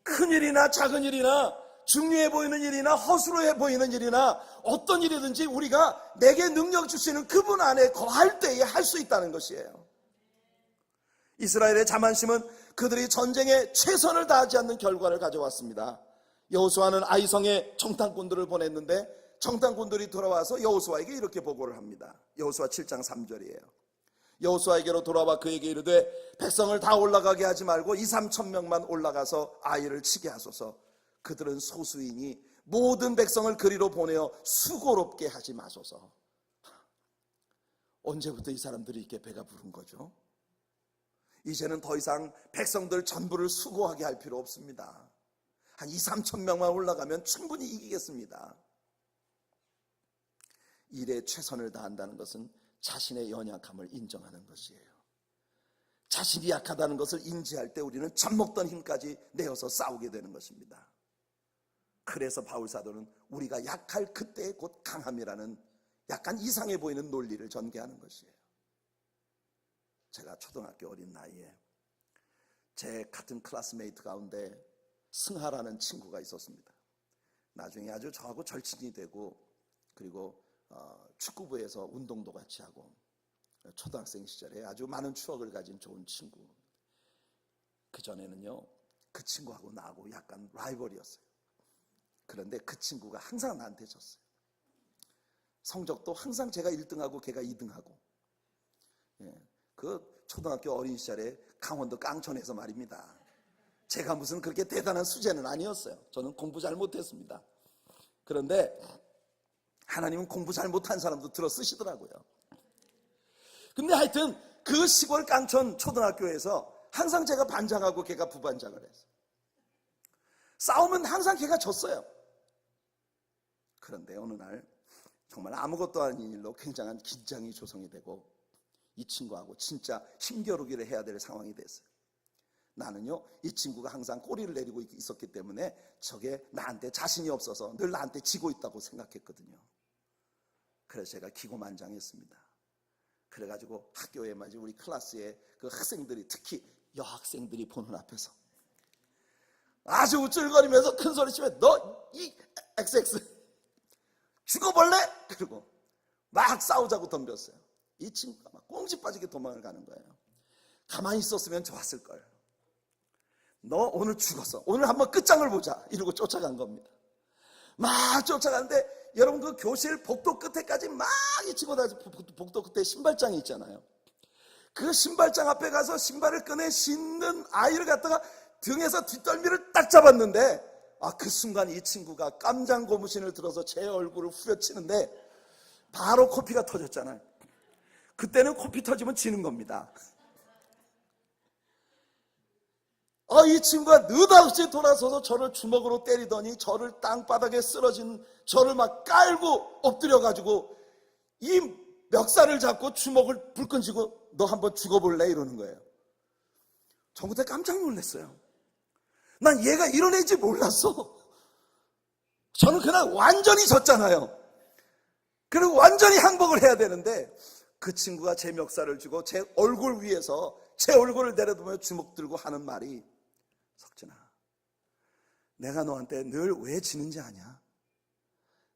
큰 일이나 작은 일이나 중요해 보이는 일이나 허술해 보이는 일이나 어떤 일이든지 우리가 내게 능력 주시는 그분 안에 거할 때에 할 수 있다는 것이에요. 이스라엘의 자만심은 그들이 전쟁에 최선을 다하지 않는 결과를 가져왔습니다. 여호수아는 아이성에 정탐꾼들을 보냈는데 정탐꾼들이 돌아와서 여호수아에게 이렇게 보고를 합니다. 여호수아 7장 3절이에요. 여호수아에게로 돌아와 그에게 이르되 백성을 다 올라가게 하지 말고 2-3천 명만 올라가서 아이를 치게 하소서. 그들은 소수이니 모든 백성을 그리로 보내어 수고롭게 하지 마소서. 언제부터 이 사람들이 이렇게 배가 부른 거죠? 이제는 더 이상 백성들 전부를 수고하게 할 필요 없습니다. 한 2-3천 명만 올라가면 충분히 이기겠습니다. 일에 최선을 다한다는 것은 자신의 연약함을 인정하는 것이에요. 자신이 약하다는 것을 인지할 때 우리는 젖먹던 힘까지 내어서 싸우게 되는 것입니다. 그래서 바울 사도는 우리가 약할 그때의 곧 강함이라는 약간 이상해 보이는 논리를 전개하는 것이에요. 제가 초등학교 어린 나이에 제 같은 클래스메이트 가운데 승하라는 친구가 있었습니다. 나중에 아주 저하고 절친이 되고, 그리고 축구부에서 운동도 같이 하고, 초등학생 시절에 아주 많은 추억을 가진 좋은 친구. 그전에는요, 그 친구하고 나하고 약간 라이벌이었어요. 그런데 그 친구가 항상 나한테 졌어요. 성적도 항상 제가 1등하고 걔가 2등하고. 그 초등학교 어린 시절에 강원도 깡촌에서 말입니다. 제가 무슨 그렇게 대단한 수재는 아니었어요. 저는 공부 잘 못했습니다. 그런데 하나님은 공부 잘 못한 사람도 들어 쓰시더라고요. 근데 하여튼 그 시골 깡촌 초등학교에서 항상 제가 반장하고 걔가 부반장을 했어요. 싸우면 항상 걔가 졌어요. 그런데 어느 날 정말 아무것도 아닌 일로 굉장한 긴장이 조성이 되고 이 친구하고 진짜 힘겨루기를 해야 될 상황이 됐어요. 나는요, 이 친구가 항상 꼬리를 내리고 있었기 때문에 저게 나한테 자신이 없어서 늘 나한테 지고 있다고 생각했거든요. 그래서 제가 기고만장했습니다. 그래가지고 학교에 말이지 우리 클래스에 그 학생들이, 특히 여학생들이 보는 앞에서 아주 우쭐거리면서 큰 소리 치면 너 이 XX 죽어볼래? 그리고 막 싸우자고 덤볐어요. 이 친구가 막 꽁지 빠지게 도망을 가는 거예요. 가만히 있었으면 좋았을 걸. 너 오늘 죽었어. 오늘 한번 끝장을 보자. 이러고 쫓아간 겁니다. 막 쫓아가는데 여러분 그 교실 복도 끝에까지 막 이 친구가 복도 끝에 신발장이 있잖아요. 그 신발장 앞에 가서 신발을 꺼내 신는 아이를 갖다가 등에서 뒷덜미를 딱 잡았는데 그 순간 이 친구가 깜장 고무신을 들어서 제 얼굴을 후려치는데 바로 코피가 터졌잖아요. 그때는 코피 터지면 지는 겁니다. 이 친구가 느닷없이 돌아서서 저를 주먹으로 때리더니 저를 땅바닥에 쓰러진 저를 막 깔고 엎드려가지고 이 멱살을 잡고 주먹을 불끈 쥐고 너 한번 죽어볼래? 이러는 거예요. 저 그때 깜짝 놀랐어요. 난 얘가 이런 애인지 몰랐어. 저는 그날 완전히 졌잖아요. 그리고 완전히 항복을 해야 되는데 그 친구가 제 멱살을 쥐고 제 얼굴 위에서 제 얼굴을 내려두며 주먹 들고 하는 말이, 석진아, 내가 너한테 늘 왜 지는지 아냐?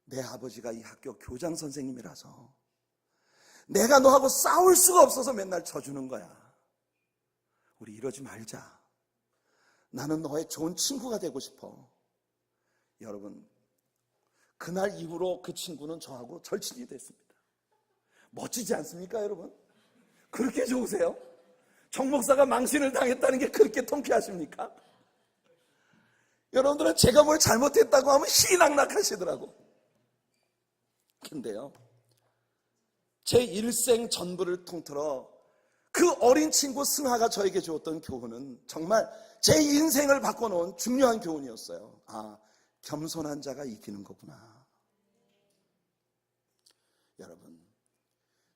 내 아버지가 이 학교 교장 선생님이라서 내가 너하고 싸울 수가 없어서 맨날 져주는 거야. 우리 이러지 말자. 나는 너의 좋은 친구가 되고 싶어. 여러분, 그날 이후로 그 친구는 저하고 절친이 됐습니다. 멋지지 않습니까, 여러분? 그렇게 좋으세요? 정 목사가 망신을 당했다는 게 그렇게 통쾌하십니까? 여러분들은 제가 뭘 잘못했다고 하면 희낙낙하시더라고. 근데요, 제 일생 전부를 통틀어 그 어린 친구 승하가 저에게 주었던 교훈은 정말 제 인생을 바꿔놓은 중요한 교훈이었어요. 겸손한 자가 이기는 거구나. 여러분,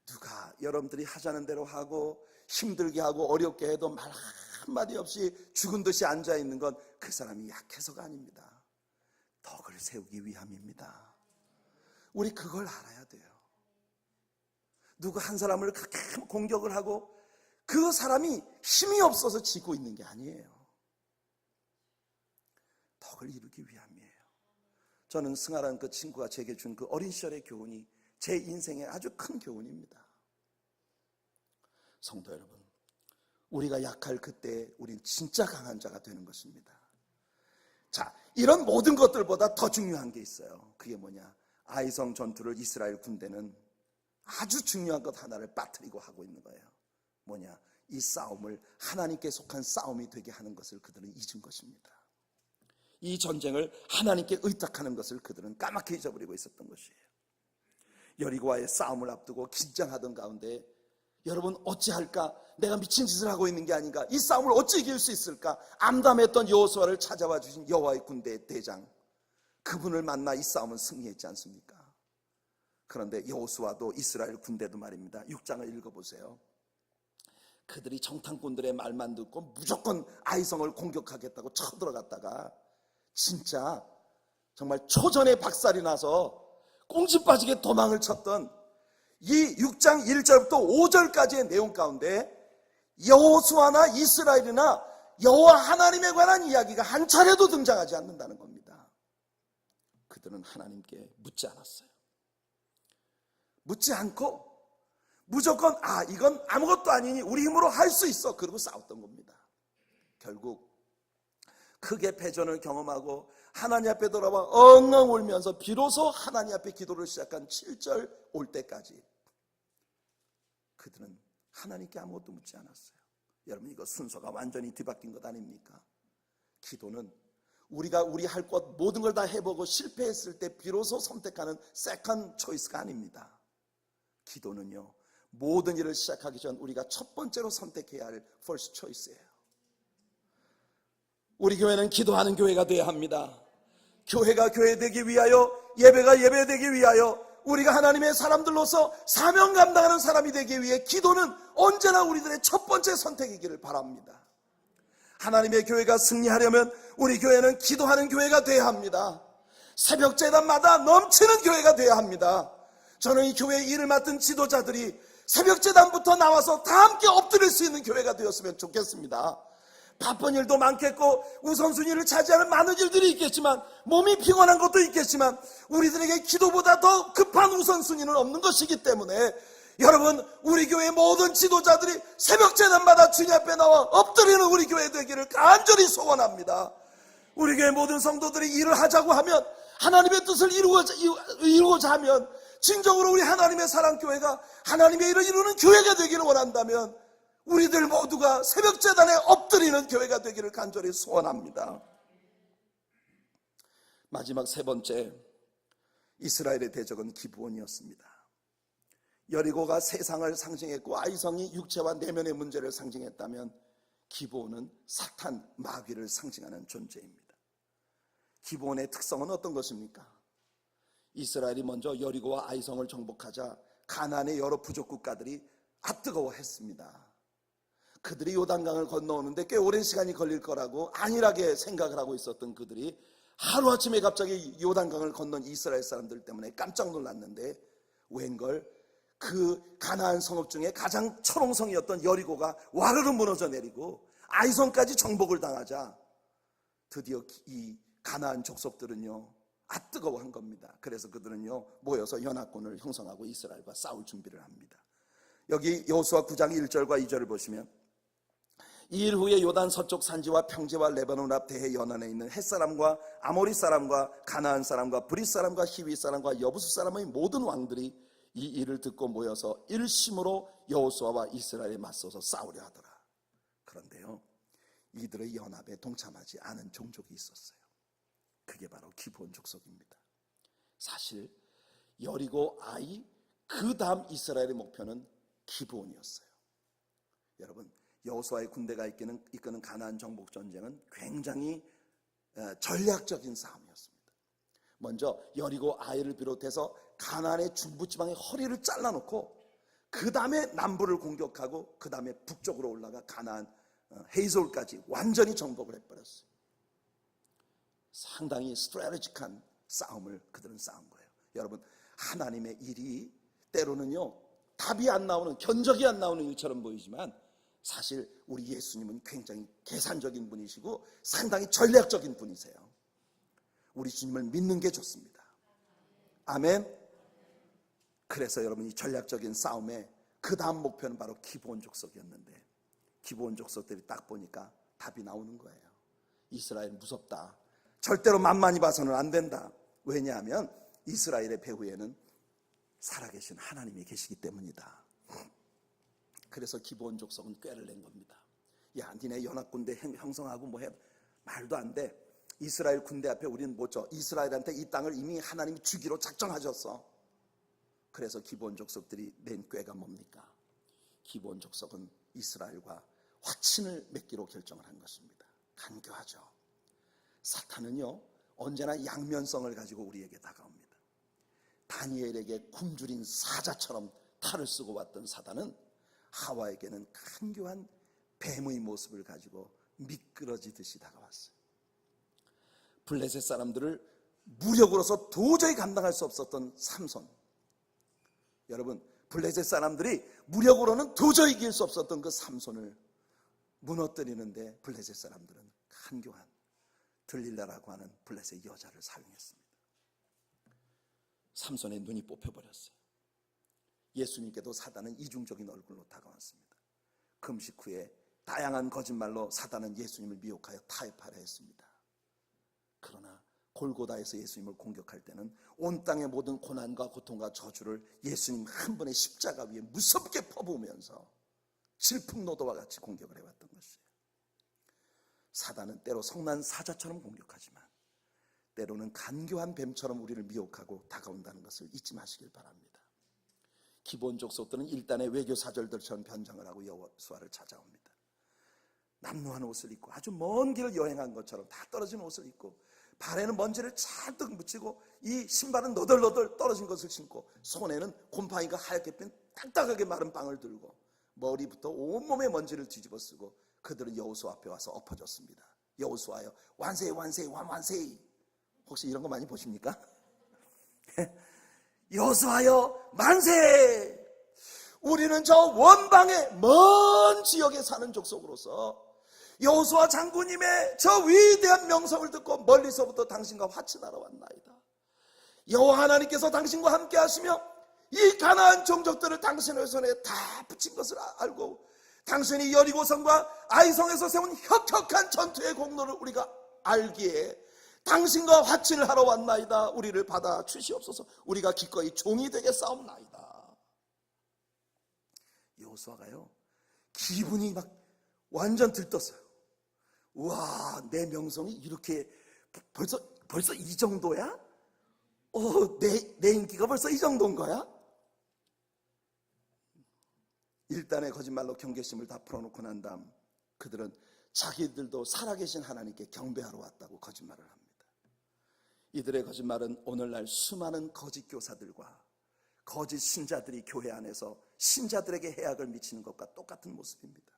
누가 여러분들이 하자는 대로 하고 힘들게 하고 어렵게 해도 말 한마디 없이 죽은 듯이 앉아있는 건 그 사람이 약해서가 아닙니다. 덕을 세우기 위함입니다. 우리 그걸 알아야 돼요. 누구 한 사람을 그렇게 공격을 하고 그 사람이 힘이 없어서 지고 있는 게 아니에요. 덕을 이루기 위함이에요. 저는 승하라는 그 친구가 제게 준 그 어린 시절의 교훈이 제 인생의 아주 큰 교훈입니다. 성도 여러분, 우리가 약할 그때 우린 진짜 강한 자가 되는 것입니다. 자, 이런 모든 것들보다 더 중요한 게 있어요. 그게 뭐냐? 아이성 전투를 이스라엘 군대는 아주 중요한 것 하나를 빠뜨리고 하고 있는 거예요. 뭐냐? 이 싸움을 하나님께 속한 싸움이 되게 하는 것을 그들은 잊은 것입니다. 이 전쟁을 하나님께 의탁하는 것을 그들은 까맣게 잊어버리고 있었던 것이에요. 여리고와의 싸움을 앞두고 긴장하던 가운데 여러분, 어찌할까? 내가 미친 짓을 하고 있는 게 아닌가? 이 싸움을 어찌 이길 수 있을까? 암담했던 여호수아를 찾아와 주신 여호와의 군대의 대장, 그분을 만나 이 싸움은 승리했지 않습니까? 그런데 여호수아도 이스라엘 군대도 말입니다. 6장을 읽어보세요. 그들이 정탐꾼들의 말만 듣고 무조건 아이성을 공격하겠다고 쳐들어갔다가 진짜 정말 초전에 박살이 나서 꽁지 빠지게 도망을 쳤던 이 6장 1절부터 5절까지의 내용 가운데 여호수아나 이스라엘이나 여호와 하나님에 관한 이야기가 한 차례도 등장하지 않는다는 겁니다. 그들은 하나님께 묻지 않았어요. 묻지 않고 무조건 이건 아무것도 아니니 우리 힘으로 할 수 있어, 그러고 싸웠던 겁니다. 결국 크게 패전을 경험하고 하나님 앞에 돌아와 엉엉 울면서 비로소 하나님 앞에 기도를 시작한 7절 올 때까지 그들은 하나님께 아무것도 묻지 않았어요. 여러분, 이거 순서가 완전히 뒤바뀐 것 아닙니까? 기도는 우리가 우리 할 것 모든 걸 다 해보고 실패했을 때 비로소 선택하는 세컨드 초이스가 아닙니다. 기도는요, 모든 일을 시작하기 전 우리가 첫 번째로 선택해야 할 first choice예요. 우리 교회는 기도하는 교회가 되어야 합니다. 교회가 교회되기 위하여, 예배가 예배되기 위하여, 우리가 하나님의 사람들로서 사명 감당하는 사람이 되기 위해 기도는 언제나 우리들의 첫 번째 선택이기를 바랍니다. 하나님의 교회가 승리하려면 우리 교회는 기도하는 교회가 되어야 합니다. 새벽 제단마다 넘치는 교회가 되어야 합니다. 저는 이 교회의 일을 맡은 지도자들이 새벽 제단부터 나와서 다 함께 엎드릴 수 있는 교회가 되었으면 좋겠습니다. 바쁜 일도 많겠고 우선순위를 차지하는 많은 일들이 있겠지만, 몸이 피곤한 것도 있겠지만 우리들에게 기도보다 더 급한 우선순위는 없는 것이기 때문에 여러분, 우리 교회 모든 지도자들이 새벽 제단마다 주님 앞에 나와 엎드리는 우리 교회 되기를 간절히 소원합니다. 우리 교회 모든 성도들이 일을 하자고 하면, 하나님의 뜻을 이루고자 하면, 진정으로 우리 하나님의 사랑교회가 하나님의 일을 이루는 교회가 되기를 원한다면 우리들 모두가 새벽 제단에 엎드리는 교회가 되기를 간절히 소원합니다. 마지막 세 번째, 이스라엘의 대적은 기브온이었습니다. 여리고가 세상을 상징했고 아이성이 육체와 내면의 문제를 상징했다면 기브온은 사탄, 마귀를 상징하는 존재입니다. 기브온의 특성은 어떤 것입니까? 이스라엘이 먼저 여리고와 아이성을 정복하자 가나안의 여러 부족 국가들이 뜨거워했습니다. 그들이 요단강을 건너오는데 꽤 오랜 시간이 걸릴 거라고 안일하게 생각을 하고 있었던 그들이 하루아침에 갑자기 요단강을 건넌 이스라엘 사람들 때문에 깜짝 놀랐는데, 웬걸 그 가나안 성읍 중에 가장 초롱성이었던 여리고가 와르르 무너져 내리고 아이성까지 정복을 당하자 드디어 이 가나안 족속들은요 뜨거워한 겁니다. 그래서 그들은요 모여서 연합군을 형성하고 이스라엘과 싸울 준비를 합니다. 여기 여호수아 9장 1절과 2절을 보시면, 이일 후에 요단 서쪽 산지와 평지와 레바논 앞 대해 연안에 있는 헷사람과 아모리 사람과 가나안 사람과 브릿 사람과 히위 사람과 여부수 사람의 모든 왕들이 이 일을 듣고 모여서 일심으로 여호수아와 이스라엘에 맞서서 싸우려 하더라. 그런데요, 이들의 연합에 동참하지 않은 종족이 있었어요. 그게 바로 기브온 족속입니다. 사실 여리고 아이 그 다음 이스라엘의 목표는 기브온이었어요. 여러분, 여호수아의 군대가 이끄는 가나안 정복 전쟁은 굉장히 전략적인 싸움이었습니다. 먼저 여리고 아이를 비롯해서 가나안의 중부지방의 허리를 잘라놓고 그 다음에 남부를 공격하고 그 다음에 북쪽으로 올라가 가나안 헤이솔까지 완전히 정복을 해버렸어요. 상당히 스트래티직한 싸움을 그들은 싸운 거예요. 여러분, 하나님의 일이 때로는요 답이 안 나오는, 견적이 안 나오는 일처럼 보이지만 사실 우리 예수님은 굉장히 계산적인 분이시고 상당히 전략적인 분이세요. 우리 주님을 믿는 게 좋습니다. 아멘. 그래서 여러분, 이 전략적인 싸움에 그 다음 목표는 바로 기브온 족속이었는데, 기브온 족속들이 딱 보니까 답이 나오는 거예요. 이스라엘 무섭다. 절대로 만만히 봐서는 안 된다. 왜냐하면 이스라엘의 배후에는 살아계신 하나님이 계시기 때문이다. 그래서 기브온 족속은 꾀를 낸 겁니다. 야, 니네 연합군대 형성하고 뭐 해? 말도 안 돼. 이스라엘 군대 앞에 우리는 못 져. 이스라엘한테 이 땅을 이미 하나님이 주기로 작정하셨어. 그래서 기브온 족속들이 낸 꾀가 뭡니까? 기브온 족속은 이스라엘과 화친을 맺기로 결정을 한 것입니다. 간교하죠. 사탄은요 언제나 양면성을 가지고 우리에게 다가옵니다. 다니엘에게 굶주린 사자처럼 탈을 쓰고 왔던 사단은 하와에게는 간교한 뱀의 모습을 가지고 미끄러지듯이 다가왔어요. 블레셋 사람들을 무력으로서 도저히 감당할 수 없었던 삼손. 여러분, 블레셋 사람들이 무력으로는 도저히 이길 수 없었던 그 삼손을 무너뜨리는데 블레셋 사람들은 간교한 들릴라라고 하는 블레셋 여자를 사용했습니다. 삼손의 눈이 뽑혀버렸어요. 예수님께도 사단은 이중적인 얼굴로 다가왔습니다. 금식 후에 다양한 거짓말로 사단은 예수님을 미혹하여 타협하려 했습니다. 그러나 골고다에서 예수님을 공격할 때는 온 땅의 모든 고난과 고통과 저주를 예수님 한 분의 십자가 위에 무섭게 퍼부으면서 질풍노도와 같이 공격을 해왔던 것이에요. 사단은 때로 성난 사자처럼 공격하지만 때로는 간교한 뱀처럼 우리를 미혹하고 다가온다는 것을 잊지 마시길 바랍니다. 기브온 족속들은 일단의 외교 사절들처럼 변장을 하고 여호수아를 찾아옵니다. 남루한 옷을 입고 아주 먼 길을 여행한 것처럼 다 떨어진 옷을 입고 발에는 먼지를 잔뜩 묻히고 이 신발은 너덜너덜 떨어진 것을 신고 손에는 곰팡이가 하얗게 핀 딱딱하게 마른 빵을 들고 머리부터 온몸에 먼지를 뒤집어 쓰고 그들은 여호수아 앞에 와서 엎어졌습니다. 여호수아여 완세 완세 완세. 혹시 이런 거 많이 보십니까? 여호수아여 만세. 우리는 저 원방의 먼 지역에 사는 족속으로서 여호수아 장군님의 저 위대한 명성을 듣고 멀리서부터 당신과 화친하러 왔나이다. 여호와 하나님께서 당신과 함께 하시며 이 가나안 종족들을 당신의 손에 다 붙인 것을 알고 당신이 여리고성과 아이성에서 세운 혁혁한 전투의 공로를 우리가 알기에 당신과 화친을 하러 왔나이다. 우리를 받아 주시옵소서. 우리가 기꺼이 종이 되게 싸움나이다. 여호수아가요 기분이 막 완전 들떴어요. 우와, 내 명성이 이렇게 벌써 이 정도야? 내 인기가 벌써 이 정도인 거야? 일단의 거짓말로 경계심을 다 풀어놓고 난 다음 그들은 자기들도 살아계신 하나님께 경배하러 왔다고 거짓말을 합니다. 이들의 거짓말은 오늘날 수많은 거짓 교사들과 거짓 신자들이 교회 안에서 신자들에게 해악을 미치는 것과 똑같은 모습입니다.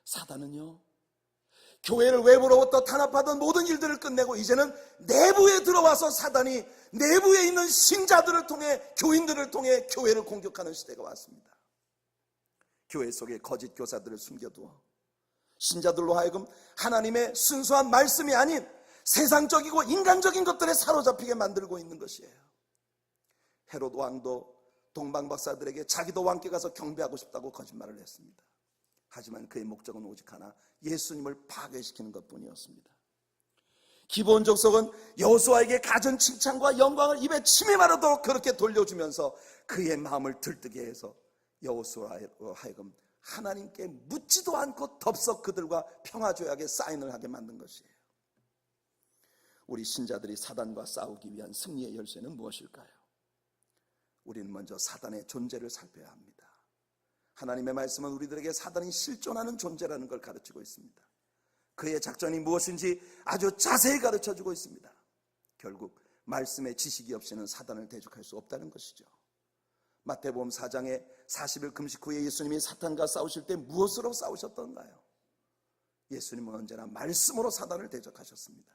사단은요, 교회를 외부로부터 탄압하던 모든 일들을 끝내고 이제는 내부에 들어와서 사단이 내부에 있는 신자들을 통해, 교인들을 통해 교회를 공격하는 시대가 왔습니다. 교회 속에 거짓 교사들을 숨겨두어 신자들로 하여금 하나님의 순수한 말씀이 아닌 세상적이고 인간적인 것들에 사로잡히게 만들고 있는 것이에요. 헤롯 왕도 동방박사들에게 자기도 왕께 가서 경배하고 싶다고 거짓말을 했습니다. 하지만 그의 목적은 오직 하나, 예수님을 파괴시키는 것뿐이었습니다. 기본 족속은 여호수아에게 가진 칭찬과 영광을 입에 침이 마르도록 그렇게 돌려주면서 그의 마음을 들뜨게 해서 여호수아로 하여금 하나님께 묻지도 않고 덥석 그들과 평화조약에 사인을 하게 만든 것이에요. 우리 신자들이 사단과 싸우기 위한 승리의 열쇠는 무엇일까요? 우리는 먼저 사단의 존재를 살펴야 합니다. 하나님의 말씀은 우리들에게 사단이 실존하는 존재라는 걸 가르치고 있습니다. 그의 작전이 무엇인지 아주 자세히 가르쳐주고 있습니다. 결국 말씀의 지식이 없이는 사단을 대적할 수 없다는 것이죠. 마태복음 4장에 40일 금식 후에 예수님이 사탄과 싸우실 때 무엇으로 싸우셨던가요? 예수님은 언제나 말씀으로 사단을 대적하셨습니다.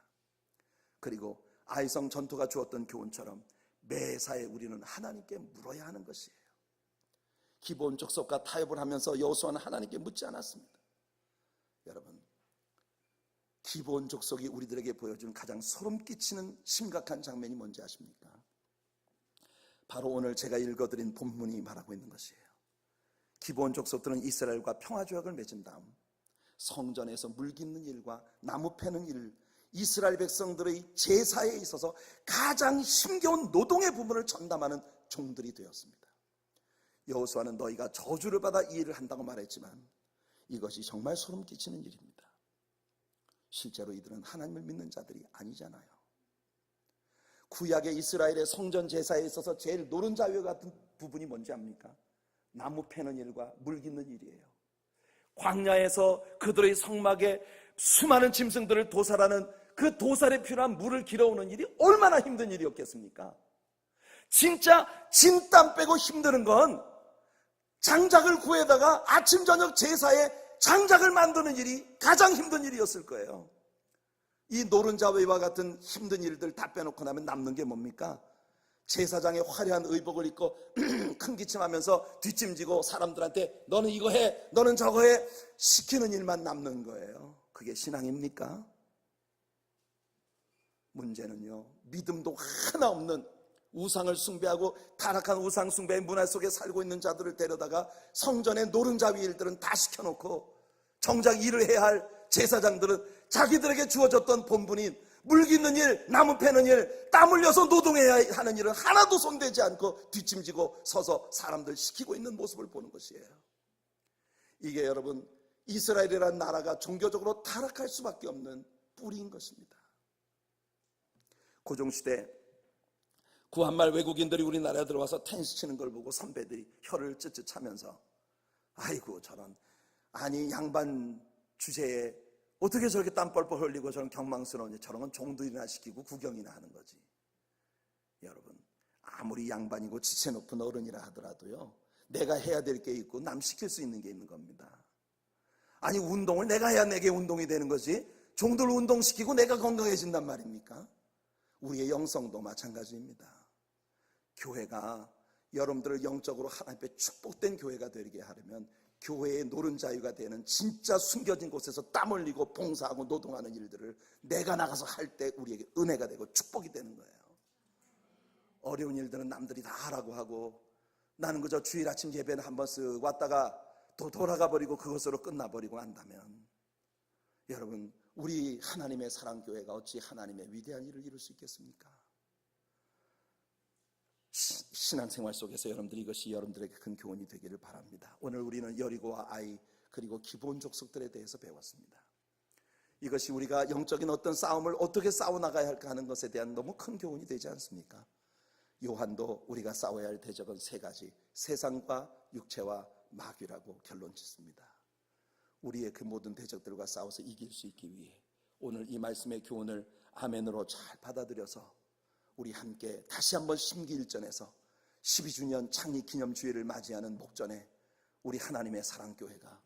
그리고 아이성 전투가 주었던 교훈처럼 매사에 우리는 하나님께 물어야 하는 것이에요. 기본 족속과 타협을 하면서 여호수아는 하나님께 묻지 않았습니다. 여러분, 기본 족속이 우리들에게 보여준 가장 소름 끼치는 심각한 장면이 뭔지 아십니까? 바로 오늘 제가 읽어드린 본문이 말하고 있는 것이에요. 기본 족속들은 이스라엘과 평화조약을 맺은 다음 성전에서 물 깃는 일과 나무 패는 일, 이스라엘 백성들의 제사에 있어서 가장 힘겨운 노동의 부분을 전담하는 종들이 되었습니다. 여호수아는 너희가 저주를 받아 이 일을 한다고 말했지만 이것이 정말 소름 끼치는 일입니다. 실제로 이들은 하나님을 믿는 자들이 아니잖아요. 구약의 이스라엘의 성전 제사에 있어서 제일 노른자위 같은 부분이 뭔지 압니까? 나무 패는 일과 물 깃는 일이에요. 광야에서 그들의 성막에 수많은 짐승들을 도살하는 그 도살에 필요한 물을 길어오는 일이 얼마나 힘든 일이었겠습니까? 진짜 진땀 빼고 힘드는 건 장작을 구해다가 아침 저녁 제사에 장작을 만드는 일이 가장 힘든 일이었을 거예요. 이 노른자위와 같은 힘든 일들 다 빼놓고 나면 남는 게 뭡니까? 제사장의 화려한 의복을 입고 큰 기침하면서 뒷짐지고 사람들한테 너는 이거 해, 너는 저거 해 시키는 일만 남는 거예요. 그게 신앙입니까? 문제는요, 믿음도 하나 없는 우상을 숭배하고 타락한 우상 숭배의 문화 속에 살고 있는 자들을 데려다가 성전의 노른자위 일들은 다 시켜놓고 정작 일을 해야 할 제사장들은 자기들에게 주어졌던 본분인 물 깃는 일, 나무 패는 일, 땀 흘려서 노동해야 하는 일은 하나도 손대지 않고 뒷짐지고 서서 사람들 시키고 있는 모습을 보는 것이에요. 이게 여러분 이스라엘이라는 나라가 종교적으로 타락할 수밖에 없는 뿌리인 것입니다. 고종시대 구한말 외국인들이 우리나라에 들어와서 테니스 치는 걸 보고 선배들이 혀를 쯧쯧 차면서 아이고 저런, 아니 양반 주제에 어떻게 저렇게 땀 뻘뻘 흘리고 저런 경망스러운 저런 건 종들이나 시키고 구경이나 하는 거지. 여러분, 아무리 양반이고 지체 높은 어른이라 하더라도요, 내가 해야 될 게 있고 남 시킬 수 있는 게 있는 겁니다. 아니 운동을 내가 해야 내게 운동이 되는 거지 종들 운동시키고 내가 건강해진단 말입니까? 우리의 영성도 마찬가지입니다. 교회가 여러분들을 영적으로 하나님 앞에 축복된 교회가 되게 하려면 교회의 노른자위가 되는 진짜 숨겨진 곳에서 땀 흘리고 봉사하고 노동하는 일들을 내가 나가서 할 때 우리에게 은혜가 되고 축복이 되는 거예요. 어려운 일들은 남들이 다 하라고 하고 나는 그저 주일 아침 예배는 한번 쓱 왔다가 또 돌아가 버리고 그것으로 끝나버리고 한다면 여러분, 우리 하나님의 사랑교회가 어찌 하나님의 위대한 일을 이룰 수 있겠습니까? 신앙생활 속에서 여러분들이 이것이 여러분들에게 큰 교훈이 되기를 바랍니다. 오늘 우리는 여리고와 아이 그리고 기본 족속들에 대해서 배웠습니다. 이것이 우리가 영적인 어떤 싸움을 어떻게 싸워나가야 할까 하는 것에 대한 너무 큰 교훈이 되지 않습니까? 요한도 우리가 싸워야 할 대적은 세 가지, 세상과 육체와 마귀라고 결론 짓습니다. 우리의 그 모든 대적들과 싸워서 이길 수 있기 위해 오늘 이 말씀의 교훈을 아멘으로 잘 받아들여서 우리 함께 다시 한번 심기일전에서 12주년 창립기념주일을 맞이하는 목전에 우리 하나님의 사랑교회가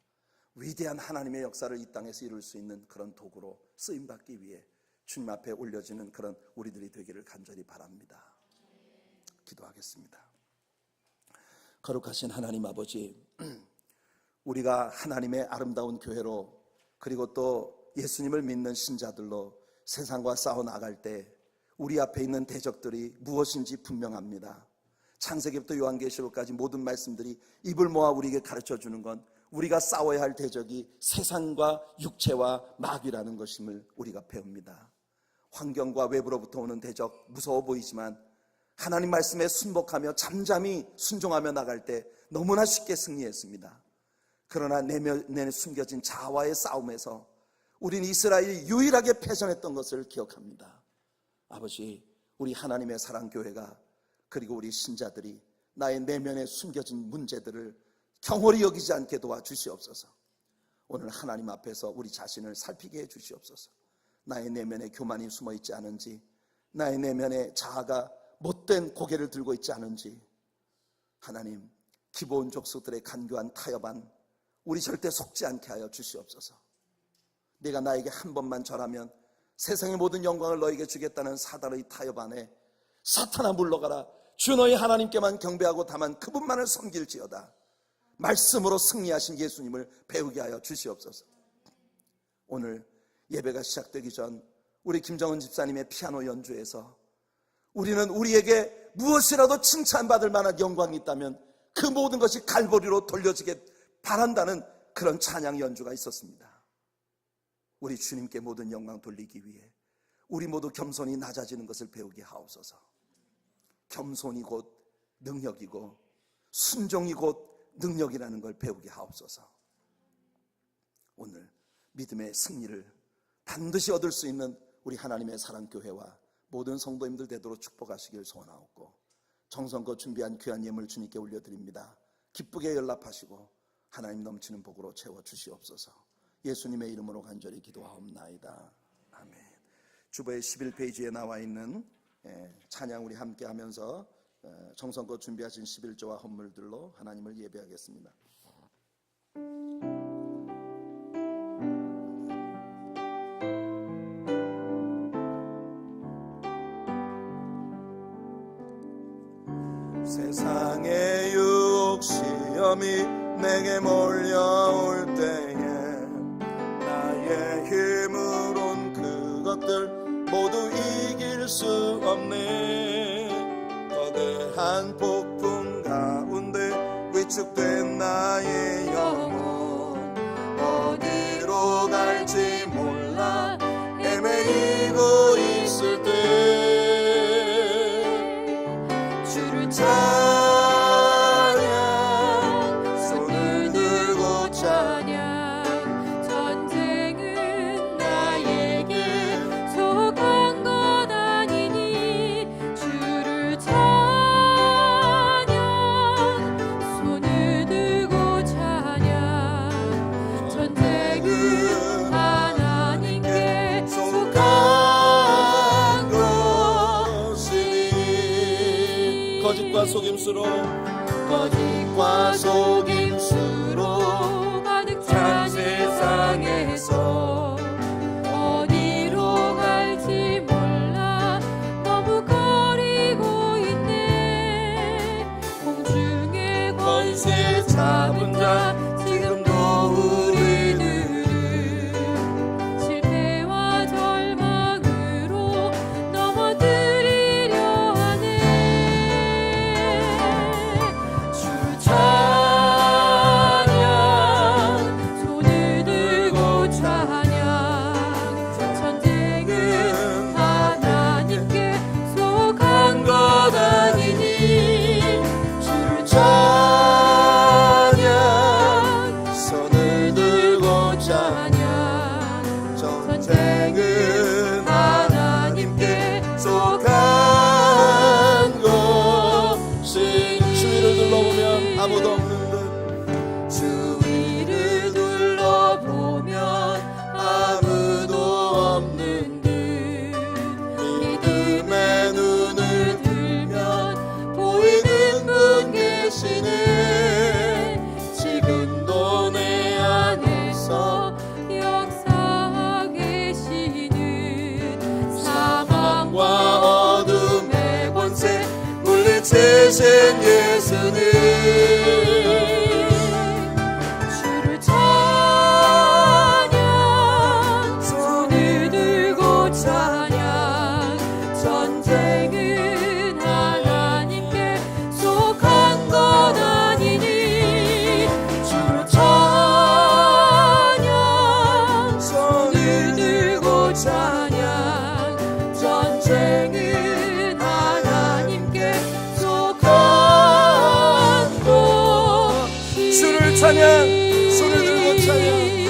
위대한 하나님의 역사를 이 땅에서 이룰 수 있는 그런 도구로 쓰임받기 위해 주님 앞에 올려지는 그런 우리들이 되기를 간절히 바랍니다. 기도하겠습니다. 거룩하신 하나님 아버지, 우리가 하나님의 아름다운 교회로 그리고 또 예수님을 믿는 신자들로 세상과 싸워나갈 때 우리 앞에 있는 대적들이 무엇인지 분명합니다. 창세기부터 요한계시록까지 모든 말씀들이 입을 모아 우리에게 가르쳐주는 건 우리가 싸워야 할 대적이 세상과 육체와 마귀라는 것임을 우리가 배웁니다. 환경과 외부로부터 오는 대적 무서워 보이지만 하나님 말씀에 순복하며 잠잠히 순종하며 나갈 때 너무나 쉽게 승리했습니다. 그러나 내면에 숨겨진 자아와의 싸움에서 우리는 이스라엘이 유일하게 패전했던 것을 기억합니다. 아버지, 우리 하나님의 사랑교회가 그리고 우리 신자들이 나의 내면에 숨겨진 문제들을 경홀히 여기지 않게 도와주시옵소서. 오늘 하나님 앞에서 우리 자신을 살피게 해주시옵소서. 나의 내면에 교만이 숨어있지 않은지, 나의 내면에 자아가 못된 고개를 들고 있지 않은지, 하나님, 기본 족속들의 간교한 타협안 우리 절대 속지 않게 하여 주시옵소서. 네가 나에게 한 번만 절하면 세상의 모든 영광을 너에게 주겠다는 사단의 타협 안에 사탄아 물러가라, 주 너희 하나님께만 경배하고 다만 그분만을 섬길지어다 말씀으로 승리하신 예수님을 배우게 하여 주시옵소서. 오늘 예배가 시작되기 전 우리 김정은 집사님의 피아노 연주에서 우리는 우리에게 무엇이라도 칭찬받을 만한 영광이 있다면 그 모든 것이 갈보리로 돌려지게 바란다는 그런 찬양 연주가 있었습니다. 우리 주님께 모든 영광 돌리기 위해 우리 모두 겸손히 낮아지는 것을 배우게 하옵소서. 겸손이 곧 능력이고 순종이 곧 능력이라는 걸 배우게 하옵소서. 오늘 믿음의 승리를 반드시 얻을 수 있는 우리 하나님의 사랑교회와 모든 성도님들 되도록 축복하시길 소원하옵고, 정성껏 준비한 귀한 예물 주님께 올려드립니다. 기쁘게 연락하시고 하나님 넘치는 복으로 채워주시옵소서. 예수님의 이름으로 간절히 기도하옵나이다. 아멘. 주보의 11페이지에 나와 있는 찬양 우리 함께 하면서 정성껏 준비하신 11조와 헌물들로 하나님을 예배하겠습니다. 세상의 유혹 시험이 내게 몰려올 때에 나의 힘으론 그것들 모두 이길 수 없네. 거대한 폭풍 가운데 위축된 나의 영혼 어디로 갈지 몰라 헤매이고 있을 때 주를 찬양, 손을 들고 찬양. 전쟁은 나에게 속한 것 아니니 주를 찬양, 손을 들고 찬양. 전쟁은 하나님께 속한 것이니 거짓과 속임수로 가득 찬 세상에서 어디로 갈지 몰라 머뭇거리고 있네. 공중의 권세 잡은 자 지금도 우리들은 실패와 절망으로 넘어뜨리려 하네. 주를 찬양, 손을 들고 찬양. 전쟁은 하나님께 속한 것 아니니 주를 찬양, 대신 예수님. 주를 찬양, 손을 들고 찬양. 전쟁은 하나님께 속한 것 아니니. 주를 찬양, 손을 들고 찬양. 전쟁은 하나님께 속한 것. 주를 찬양, 손을 들고 찬양.